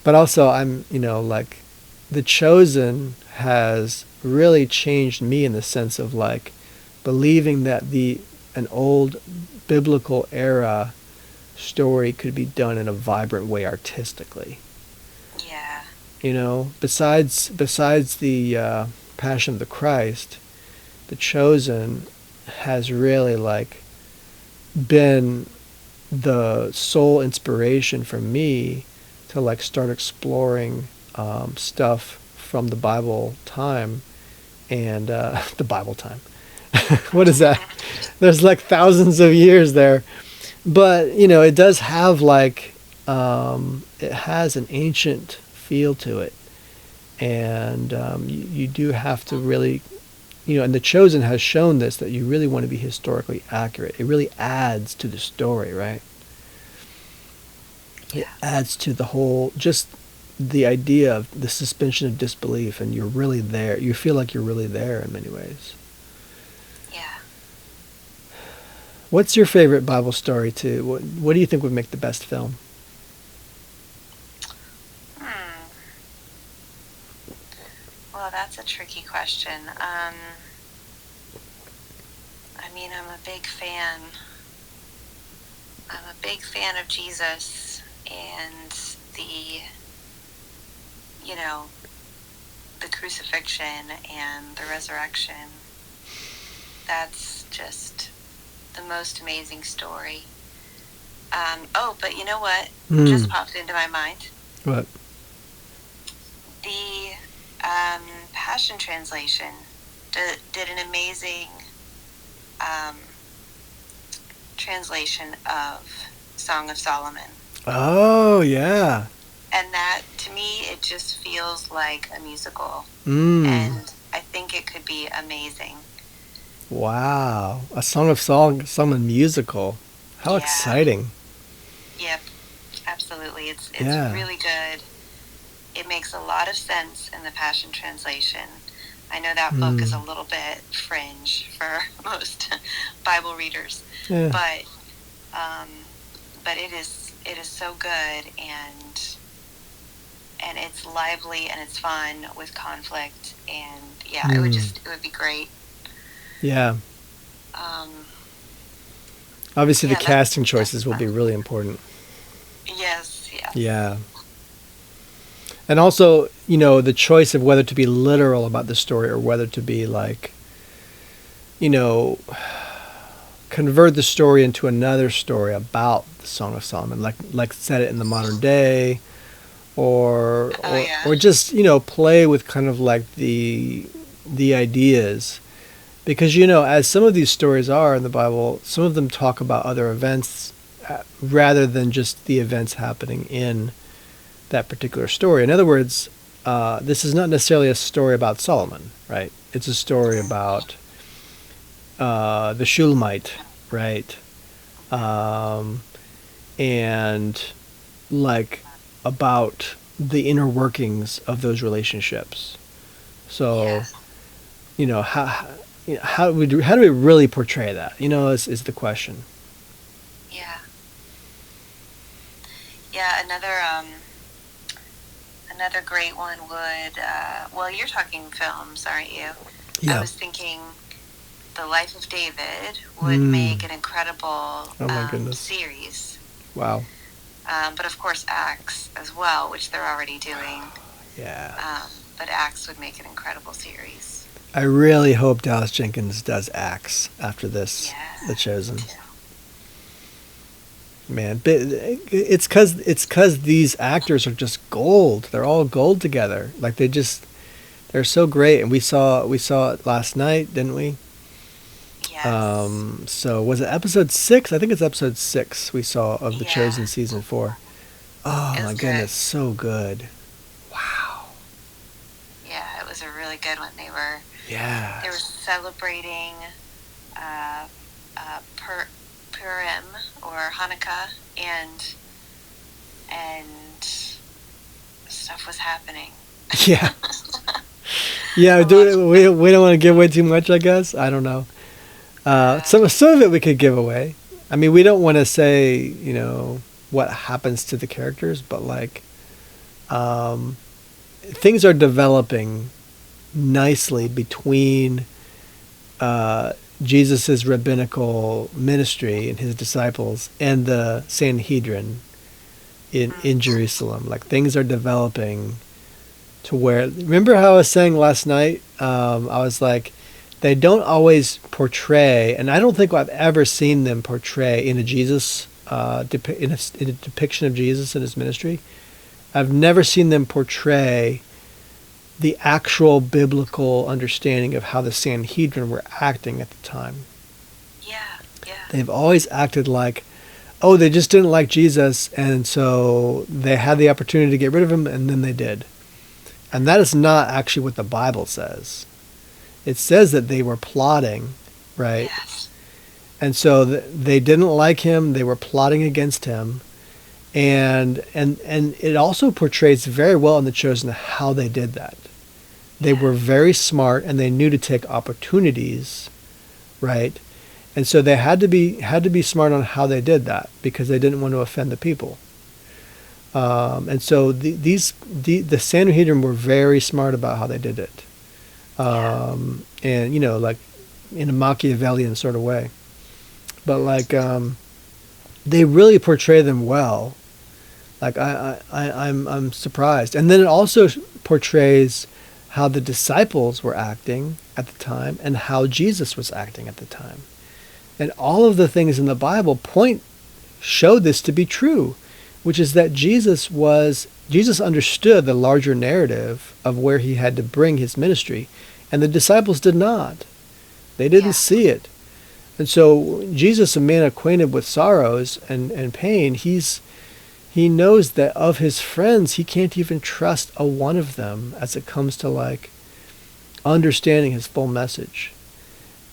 But also I'm, like, The Chosen has really changed me in the sense of like believing that an old biblical era story could be done in a vibrant way artistically. Yeah. Besides the Passion of the Christ, The Chosen has really like been the sole inspiration for me to like start exploring stuff from the Bible time and the Bible time. What is that? There's like thousands of years there, but it does have like it has an ancient feel to it, and you do have to really, and The Chosen has shown this, that you really want to be historically accurate. It really adds to the story, right? Yeah. It adds to the whole, just the idea of the suspension of disbelief, and you're really there. You feel like you're really there in many ways. Yeah. What's your favorite Bible story too? What do you think would make the best film? Well, that's a tricky question. I'm a big fan. I'm a big fan of Jesus and the crucifixion and the resurrection. That's just the most amazing story. But you know what? Just popped into my mind. What? The Passion Translation did an amazing translation of Song of Solomon. Oh, yeah. And that, to me, it just feels like a musical. And I think it could be amazing. Wow. A Song of Solomon musical. How exciting. Yep. Absolutely. It's really good. It makes a lot of sense in the Passion Translation. I know that book is a little bit fringe for most Bible readers. Yeah. But it is so good, and it's lively and it's fun with conflict, and it would be great. Yeah. Obviously the casting choices will be really important. Yes. Yeah. And also, the choice of whether to be literal about the story or whether to be like, convert the story into another story about the Song of Solomon, like set it in the modern day, or just play with kind of like the ideas, because as some of these stories are in the Bible, some of them talk about other events rather than just the events happening in that particular story. In other words, this is not necessarily a story about Solomon, right? It's a story about the Shulamite, right? And like about the inner workings of those relationships. So, how do we really portray that? Is the question. Yeah. Yeah. Another great one would. Well, you're talking films, aren't you? Yeah. I was thinking The Life of David would make an incredible series. Wow. But of course Acts as well, which they're already doing. Yeah. But Acts would make an incredible series. I really hope Dallas Jenkins does Acts after this, The Chosen. Yeah. Man, but it's because these actors are just gold. They're all gold together. Like they're so great. And we saw it last night, didn't we? Yes. So was it episode 6? I think it's episode 6 we saw of The Chosen season 4. Oh my goodness, so good. Wow. Yeah, it was a really good one. They were celebrating Purim or Hanukkah, and stuff was happening. Yeah. Yeah, we don't want to give away too much, I guess. I don't know. Some of it we could give away. I mean, we don't want to say, what happens to the characters, but like, things are developing nicely between Jesus' rabbinical ministry and his disciples and the Sanhedrin in Jerusalem. Like things are developing to where, remember how I was saying last night? I was like, they don't always portray, and I don't think I've ever seen them portray in a Jesus, in a depiction of Jesus and his ministry. I've never seen them portray the actual biblical understanding of how the Sanhedrin were acting at the time. Yeah. They've always acted like, oh, they just didn't like Jesus, and so they had the opportunity to get rid of him, and then they did. And that is not actually what the Bible says. It says that they were plotting, right? Yes. And so they didn't like him. They were plotting against him. And it also portrays very well in The Chosen how they did that. They were very smart, and they knew to take opportunities, right? And so they had to be smart on how they did that, because they didn't want to offend the people. And so the Sanhedrin were very smart about how they did it. And like in a Machiavellian sort of way, but like they really portray them well. Like I'm surprised. And then it also portrays how the disciples were acting at the time and how Jesus was acting at the time, and all of the things in the Bible show this to be true, which is that Jesus understood the larger narrative of where he had to bring his ministry, and the disciples did not. They didn't see it. And so Jesus, a man acquainted with sorrows and pain, he knows that of his friends, he can't even trust a one of them as it comes to like understanding his full message.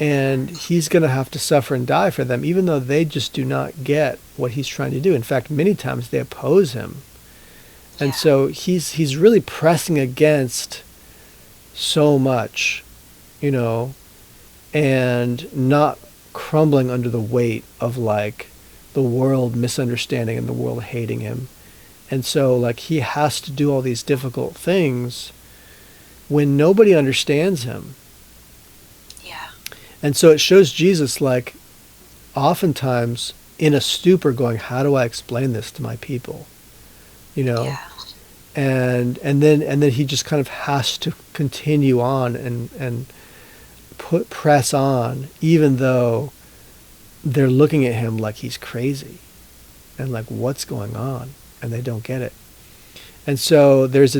And he's going to have to suffer and die for them, even though they just do not get what he's trying to do. In fact, many times they oppose him. And so he's really pressing against so much, and not crumbling under the weight of like the world misunderstanding and the world hating him. And so like he has to do all these difficult things when nobody understands him. Yeah. And so it shows Jesus like oftentimes in a stupor going, how do I explain this to my people? you know, Yeah. and then he just kind of has to continue on and press on, even though they're looking at him like he's crazy and like, what's going on, and they don't get it. And so there's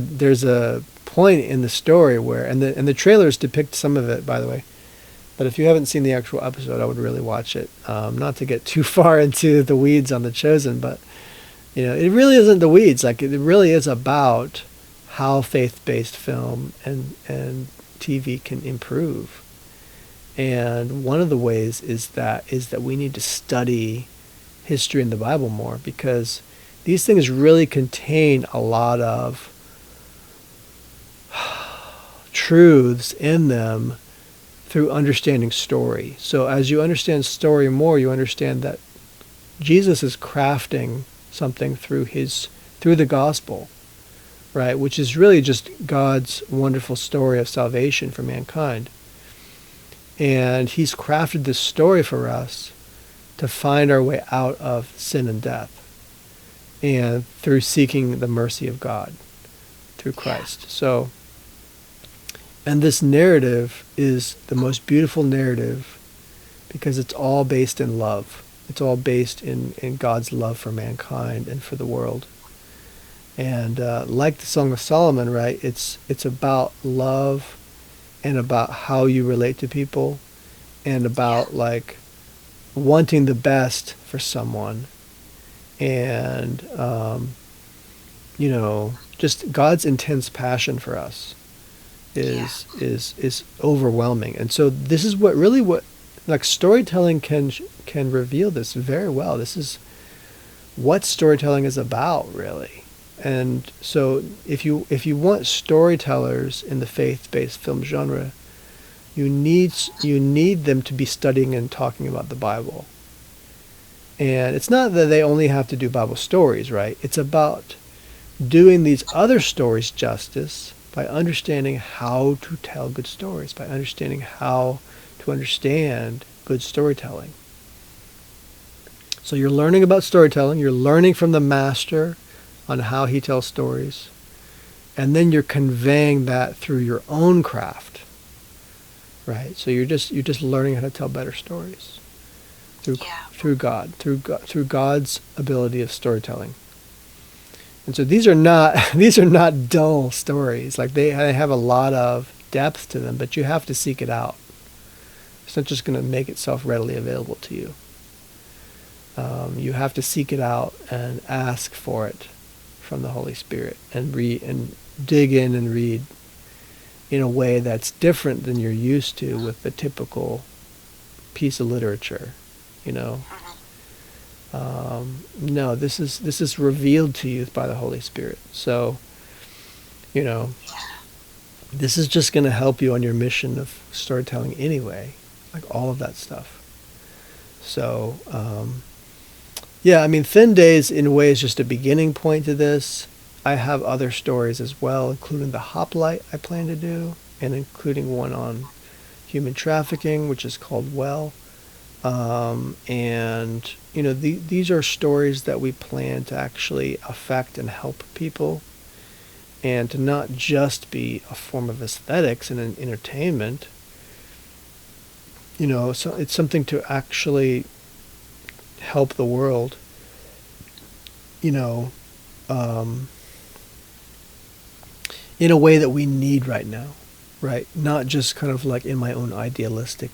a point in the story where, and the trailers depict some of it, by the way. But if you haven't seen the actual episode, I would really watch it. Not to get too far into the weeds on The Chosen, but it really isn't the weeds. Like, it really is about how faith-based film and TV can improve. And one of the ways is that we need to study history in the Bible more, because these things really contain a lot of truths in them through understanding story. So as you understand story more, you understand that Jesus is crafting something through the gospel, right? Which is really just God's wonderful story of salvation for mankind. And he's crafted this story for us to find our way out of sin and death, and through seeking the mercy of God through Christ. So, and this narrative is the most beautiful narrative because it's all based in love. It's all based in God's love for mankind and for the world. And like the Song of Solomon, right? It's about love and about how you relate to people and about like wanting the best for someone. And, just God's intense passion for us is overwhelming. And so this is what like storytelling can reveal this very well. This is what storytelling is about, really. And so if you want storytellers in the faith-based film genre, you need them to be studying and talking about the Bible. And it's not that they only have to do Bible stories, right? It's about doing these other stories justice by understanding how to tell good stories, by understanding how to understand good storytelling. So you're learning about storytelling, you're learning from the master on how he tells stories, and then you're conveying that through your own craft, right? So you're just learning how to tell better stories through God's ability of storytelling. And so these are not dull stories. Like they have a lot of depth to them, but you have to seek it out. It's not just going to make itself readily available to you. You have to seek it out and ask for it from the Holy Spirit, and read and dig in and read in a way that's different than you're used to with the typical piece of literature. No, this is revealed to you by the Holy Spirit. So, this is just going to help you on your mission of storytelling anyway, like all of that stuff. So, Thin Days in a way is just a beginning point to this. I have other stories as well, including the Hoplite I plan to do, and including one on human trafficking, which is called Well. These are stories that we plan to actually affect and help people, and to not just be a form of aesthetics and an entertainment. So it's something to actually help the world, in a way that we need right now, right? Not just kind of like in my own idealistic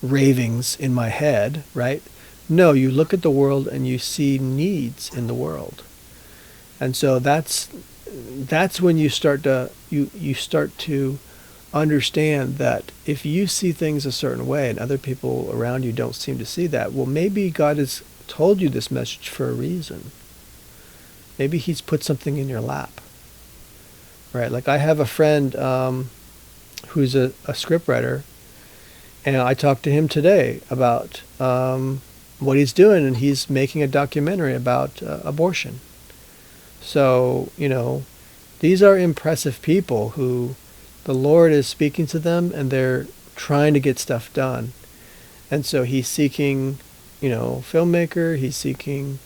ravings in my head, right? No, you look at the world and you see needs in the world. And so that's when you start to understand that if you see things a certain way and other people around you don't seem to see that, well, maybe God has told you this message for a reason. Maybe he's put something in your lap, right? Like I have a friend who's a scriptwriter, and I talked to him today about what he's doing, and he's making a documentary about abortion. So, these are impressive people who the Lord is speaking to them, and they're trying to get stuff done. And so he's seeking, filmmaker, he's seeking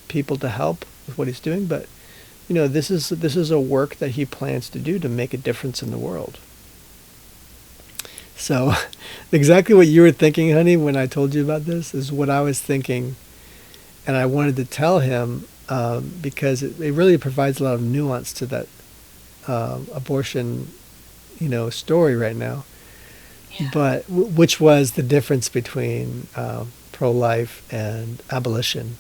people to help with what he's doing, but this is a work that he plans to do to make a difference in the world. So exactly what you were thinking, honey, when I told you about this is what I was thinking, and I wanted to tell him because it really provides a lot of nuance to that abortion, story right now. Yeah. But which was the difference between pro-life and abolition.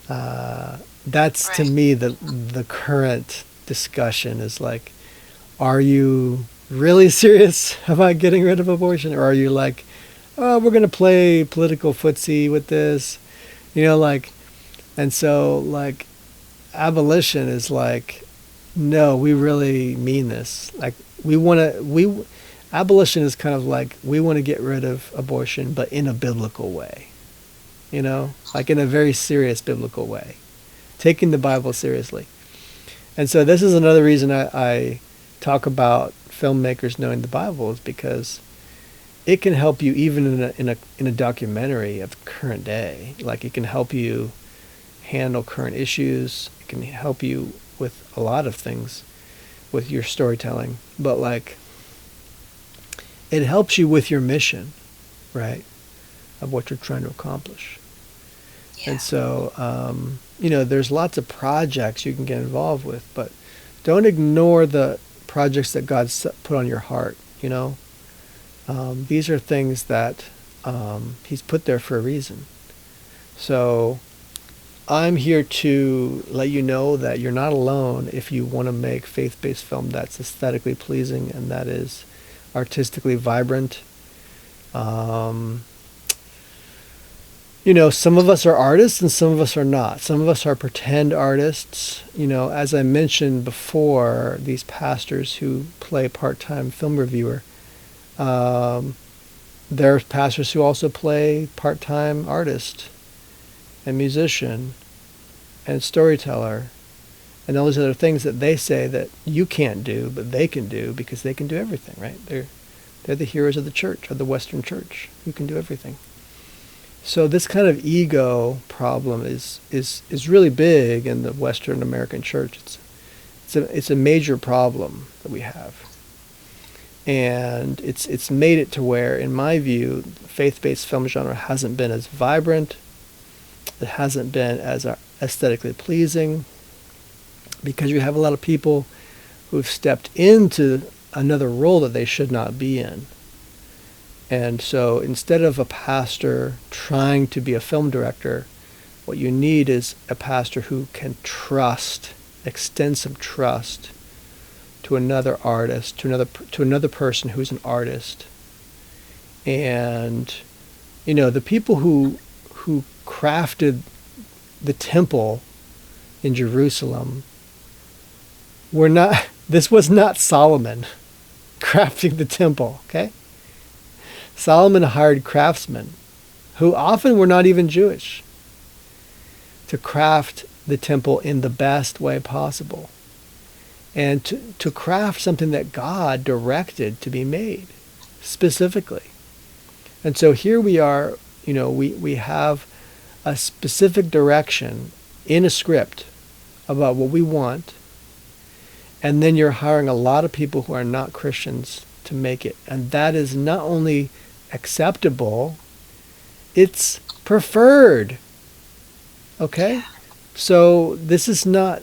That's to Right. me the current discussion is like, are you really serious about getting rid of abortion, or are you like, oh, we're going to play political footsie with this, and so like abolition is like, no, we really mean this. Like abolition is kind of like, we want to get rid of abortion, but in a biblical way, like in a very serious biblical way, taking the Bible seriously. And so this is another reason I talk about filmmakers knowing the Bible, is because it can help you even in a documentary of current day. Like it can help you handle current issues. It can help you with a lot of things with your storytelling. But like, it helps you with your mission, right, of what you're trying to accomplish. Yeah. And so, there's lots of projects you can get involved with, but don't ignore the projects that God's put on your heart. These are things that He's put there for a reason. So I'm here to let you know that you're not alone if you want to make faith-based film that's aesthetically pleasing and that is artistically vibrant. Some of us are artists and some of us are not. Some of us are pretend artists. As I mentioned before, these pastors who play part-time film reviewer, there are pastors who also play part-time artist and musician and storyteller and all these other things that they say that you can't do, but they can do because they can do everything, right? They're the heroes of the church, of the Western church, who can do everything. So this kind of ego problem is really big in the Western American church. It's a major problem that we have. And it's made it to where, in my view, the faith-based film genre hasn't been as vibrant. It hasn't been as aesthetically pleasing, because you have a lot of people who've stepped into another role that they should not be in. And so instead of a pastor trying to be a film director, what you need is a pastor who can extend some trust to another artist, to another person who's an artist. And the people who crafted the temple in Jerusalem this was not Solomon crafting the temple, okay? Solomon hired craftsmen who often were not even Jewish to craft the temple in the best way possible, and to craft something that God directed to be made specifically. And so here we are, we have a specific direction in a script about what we want, and then you're hiring a lot of people who are not Christians to make it. And that is not only acceptable, it's preferred. Okay? So this is not,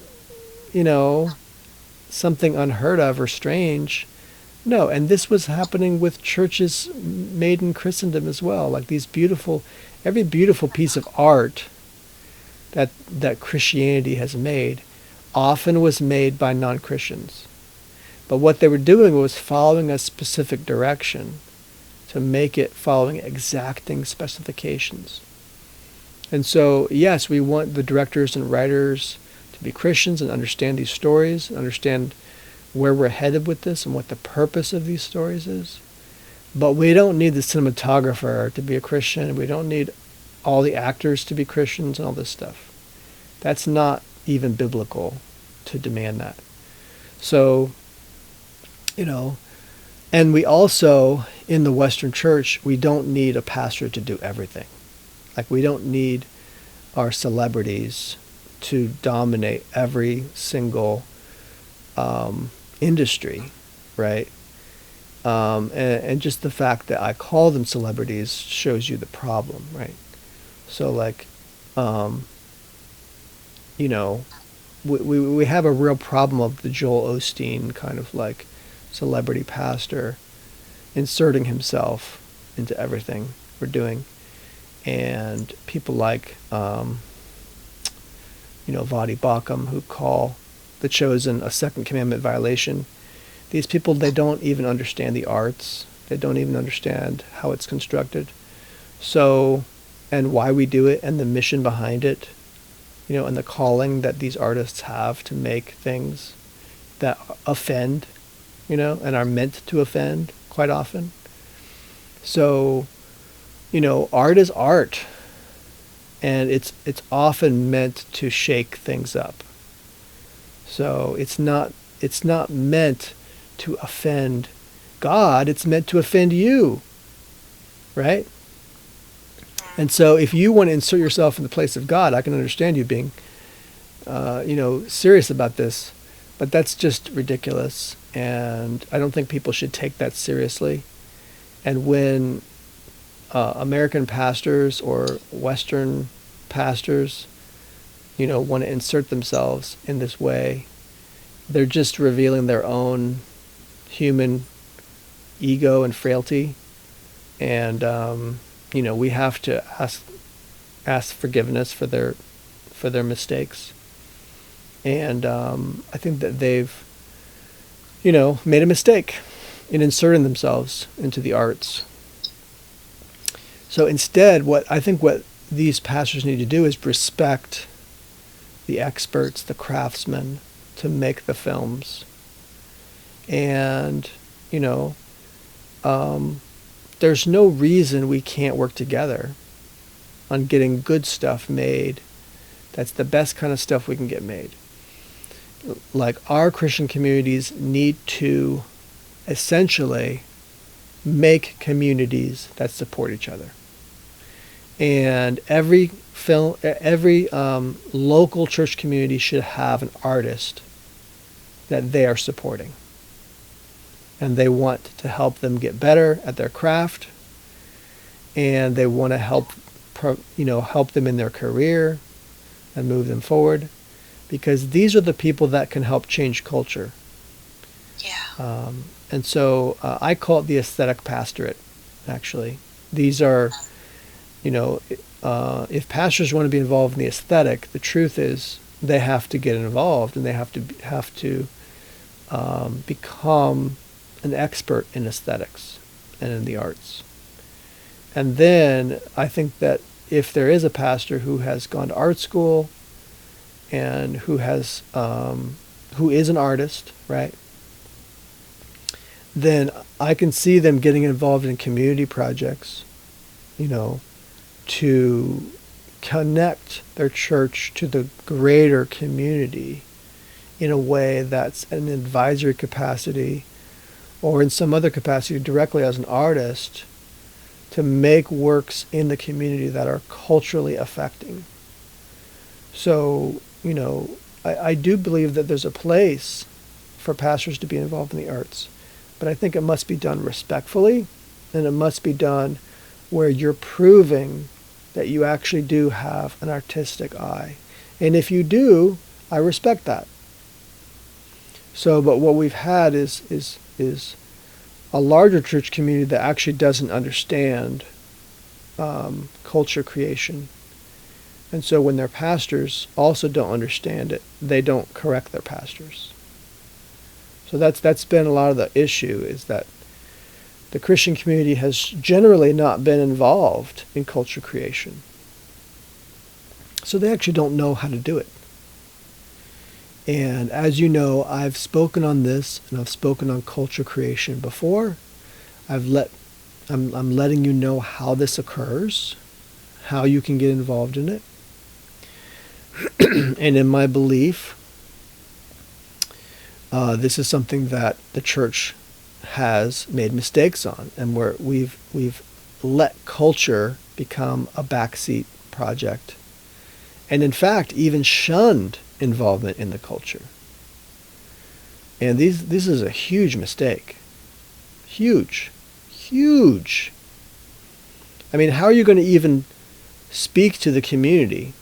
something unheard of or strange. No, and this was happening with churches made in Christendom as well. Like every beautiful piece of art that Christianity has made often was made by non-Christians. But what they were doing was following a specific direction to make it following exacting specifications. And so, yes, we want the directors and writers to be Christians and understand these stories, understand where we're headed with this and what the purpose of these stories is. But we don't need the cinematographer to be a Christian. We don't need all the actors to be Christians and all this stuff. That's not even biblical to demand that. So, and we also, in the Western church, we don't need a pastor to do everything. Like we don't need are celebrities to dominate every single industry, right? And just the fact that I call them celebrities shows you the problem, right? So like, you know, we have a real problem of the Joel Osteen kind of like celebrity pastor inserting himself into everything we're doing. And people like, Vadi Bakum, who call the Chosen a second commandment violation. These people, they don't even understand the arts. They don't even understand how it's constructed. So, and why we do it and the mission behind it, and the calling that these artists have to make things that offend, and are meant to offend quite often. So, art is art, and it's often meant to shake things up. So it's not meant to offend God, it's meant to offend you, right? And so if you want to insert yourself in the place of God, I can understand you being, serious about this, but that's just ridiculous, and I don't think people should take that seriously. And when American pastors or Western pastors, want to insert themselves in this way, they're just revealing their own human ego and frailty. And, we have to ask forgiveness for their mistakes. And I think that they've, made a mistake in inserting themselves into the arts. So instead, what these pastors need to do is respect the experts, the craftsmen, to make the films. And, there's no reason we can't work together on getting good stuff made. That's the best kind of stuff we can get made. Like, our Christian communities need to essentially make communities that support each other. And every local church community should have an artist that they are supporting. And they want to help them get better at their craft. And they want to help them in their career and move them forward. Because these are the people that can help change culture. Yeah. And so I call it the aesthetic pastorate, actually. These are, if pastors want to be involved in the aesthetic, the truth is they have to get involved, and they have to become an expert in aesthetics and in the arts. And then I think that if there is a pastor who has gone to art school and who is an artist, right, then I can see them getting involved in community projects, to connect their church to the greater community in a way that's an advisory capacity or in some other capacity directly as an artist, to make works in the community that are culturally affecting. So, I do believe that there's a place for pastors to be involved in the arts, but I think it must be done respectfully, and it must be done where you're proving that you actually do have an artistic eye. And if you do, I respect that. So, but what we've had is a larger church community that actually doesn't understand culture creation. And so when their pastors also don't understand it, they don't correct their pastors. So that's been a lot of the issue, is that the Christian community has generally not been involved in culture creation. So they actually don't know how to do it. And as you know, I've spoken on this, and I've spoken on culture creation before. I'm letting you know how this occurs, how you can get involved in it. And in my belief, this is something that the church has made mistakes on, and where we've let culture become a backseat project, and in fact even shunned involvement in the culture. And this is a huge mistake. Huge. Huge. I mean, how are you going to even speak to the community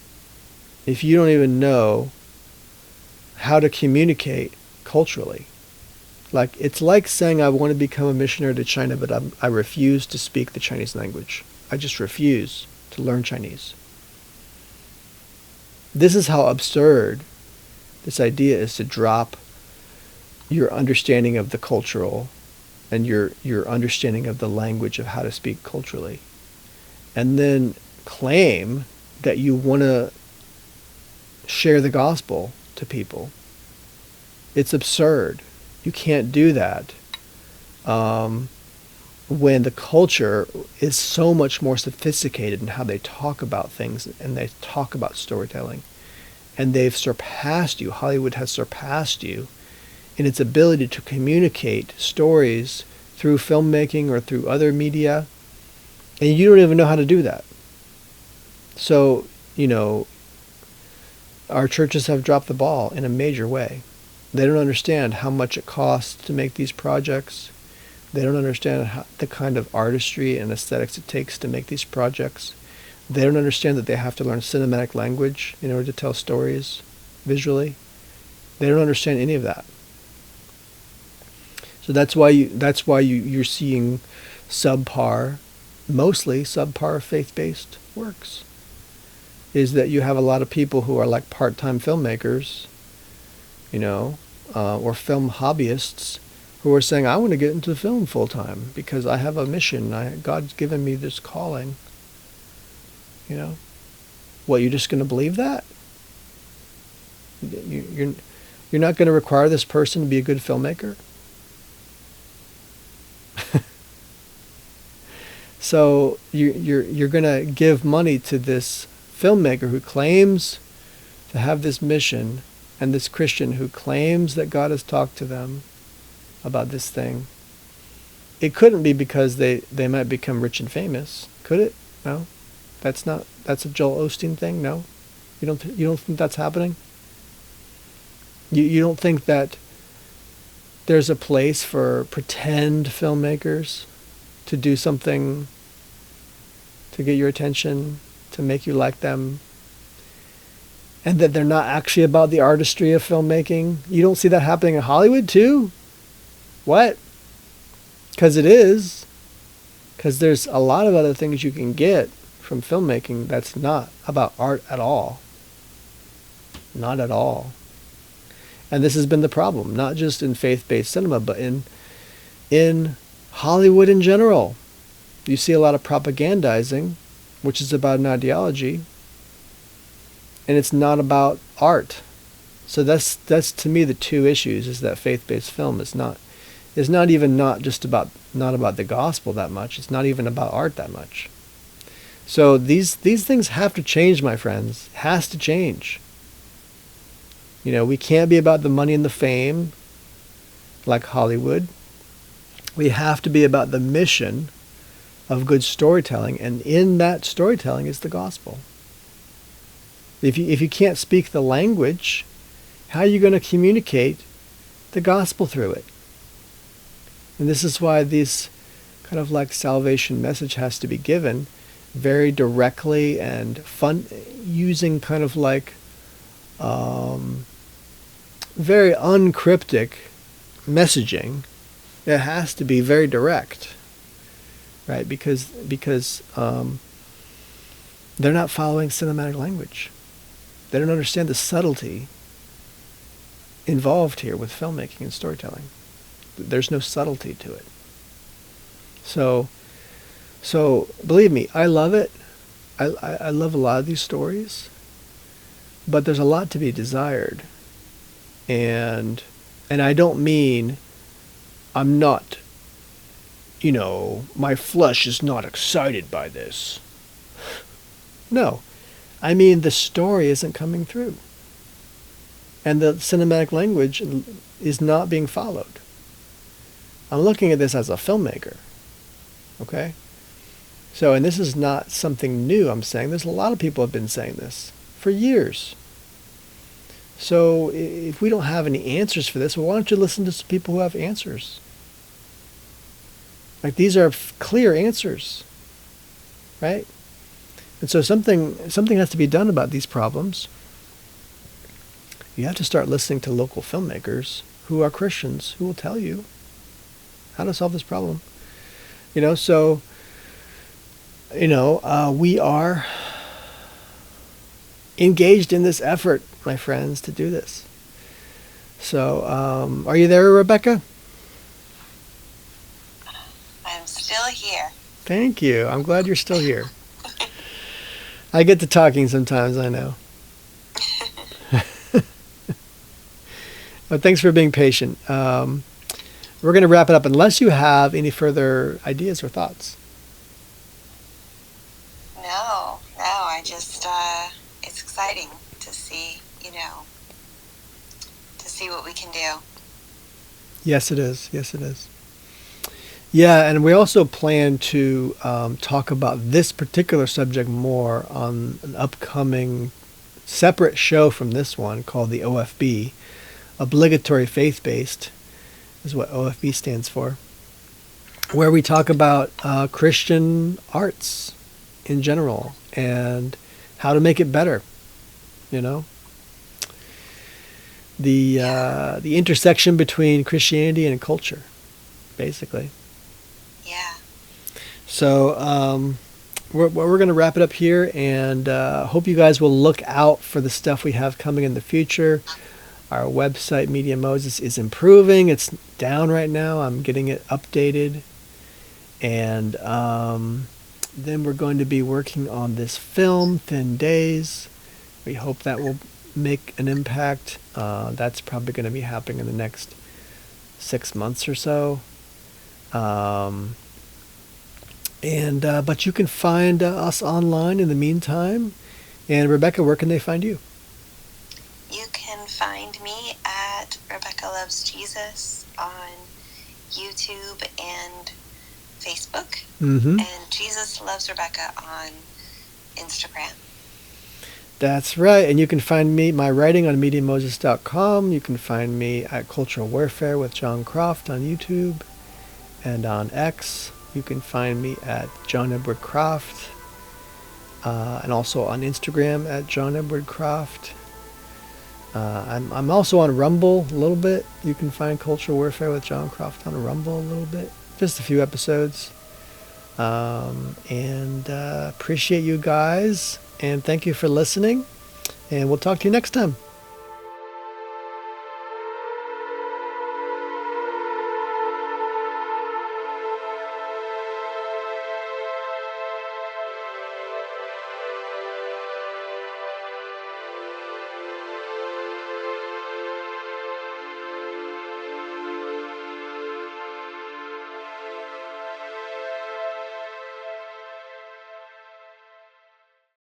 if you don't even know how to communicate culturally? Like, it's like saying I want to become a missionary to China, but I refuse to speak the Chinese language. I just refuse to learn Chinese. This is how absurd this idea is, to drop your understanding of the cultural and your understanding of the language of how to speak culturally, and then claim that you want to share the gospel to people. It's absurd. You can't do that when the culture is so much more sophisticated in how they talk about things and they talk about storytelling. And they've surpassed you. Hollywood has surpassed you in its ability to communicate stories through filmmaking or through other media. And you don't even know how to do that. So, our churches have dropped the ball in a major way. They don't understand how much it costs to make these projects. They don't understand the kind of artistry and aesthetics it takes to make these projects. They don't understand that they have to learn cinematic language in order to tell stories visually. They don't understand any of that. So that's why you're seeing mostly subpar faith-based works. Is that you have a lot of people who are like part-time filmmakers, or film hobbyists, who are saying, I want to get into film full-time because I have a mission. God's given me this calling. What, you're just going to believe that? You're not going to require this person to be a good filmmaker? So you're going to give money to this filmmaker who claims to have this mission, and this Christian who claims that God has talked to them about this thing. It couldn't be because they might become rich and famous, could it? No, that's a Joel Osteen thing. No, you don't think that's happening? You don't think that there's a place for pretend filmmakers to do something to get your attention, to make you like them, and that they're not actually about the artistry of filmmaking? You don't see that happening in Hollywood too? What? Because it is. Because there's a lot of other things you can get from filmmaking that's not about art at all. Not at all. And this has been the problem, not just in faith-based cinema, but in Hollywood in general. You see a lot of propagandizing, which is about an ideology, and it's not about art. So that's to me the two issues, is that faith-based film is not just about the gospel that much. It's not even about art that much. So these things have to change, my friends. It has to change. We can't be about the money and the fame like Hollywood. We have to be about the mission of good storytelling, and in that storytelling is the gospel. If you can't speak the language, how are you going to communicate the gospel through it? And this is why this kind of like salvation message has to be given very directly and using kind of like very uncryptic messaging. It has to be very direct, right? Because they're not following cinematic language. They don't understand the subtlety involved here with filmmaking and storytelling. There's no subtlety to it. So believe me, I love it. I love a lot of these stories, but there's a lot to be desired. And I don't mean I'm not, my flesh is not excited by this. No, I mean the story isn't coming through. And the cinematic language is not being followed. I'm looking at this as a filmmaker, okay? So, and this is not something new I'm saying. There's a lot of people have been saying this for years. So if we don't have any answers for this, well, why don't you listen to some people who have answers? Like, these are clear answers, right? And so something has to be done about these problems. You have to start listening to local filmmakers who are Christians who will tell you how to solve this problem. So, we are engaged in this effort, my friends, to do this. So, are you there, Rebecca? I'm still here. Thank you. I'm glad you're still here. I get to talking sometimes, I know. But thanks for being patient. We're going to wrap it up unless you have any further ideas or thoughts. No, I just, it's exciting to see, to see what we can do. Yes, it is. Yes, it is. Yeah, and we also plan to talk about this particular subject more on an upcoming separate show from this one called the OFB. Obligatory Faith-Based is what OFB stands for, where we talk about Christian arts in general and how to make it better. The intersection between Christianity and culture, basically. Yeah. So we're going to wrap it up here, and hope you guys will look out for the stuff we have coming in the future. Our website, Media Moses, is improving. It's down right now. I'm getting it updated. And then we're going to be working on this film, Thin Days. We hope that will make an impact. That's probably going to be happening in the next 6 months or so. But you can find us online in the meantime. And Rebecca, where can they find you? You can find me at Rebecca Loves Jesus on YouTube and Facebook, and Jesus Loves Rebecca on Instagram. That's right. And you can find my writing on MediaMoses.com. You can find me at Cultural Warfare with Jon Croft on YouTube and on X. You can find me at John Edward Croft, and also on Instagram at John Edward Croft. I'm also on Rumble a little bit. You can find Cultural Warfare with Jon Croft on Rumble a little bit. Just a few episodes. Appreciate you guys. And thank you for listening. And we'll talk to you next time.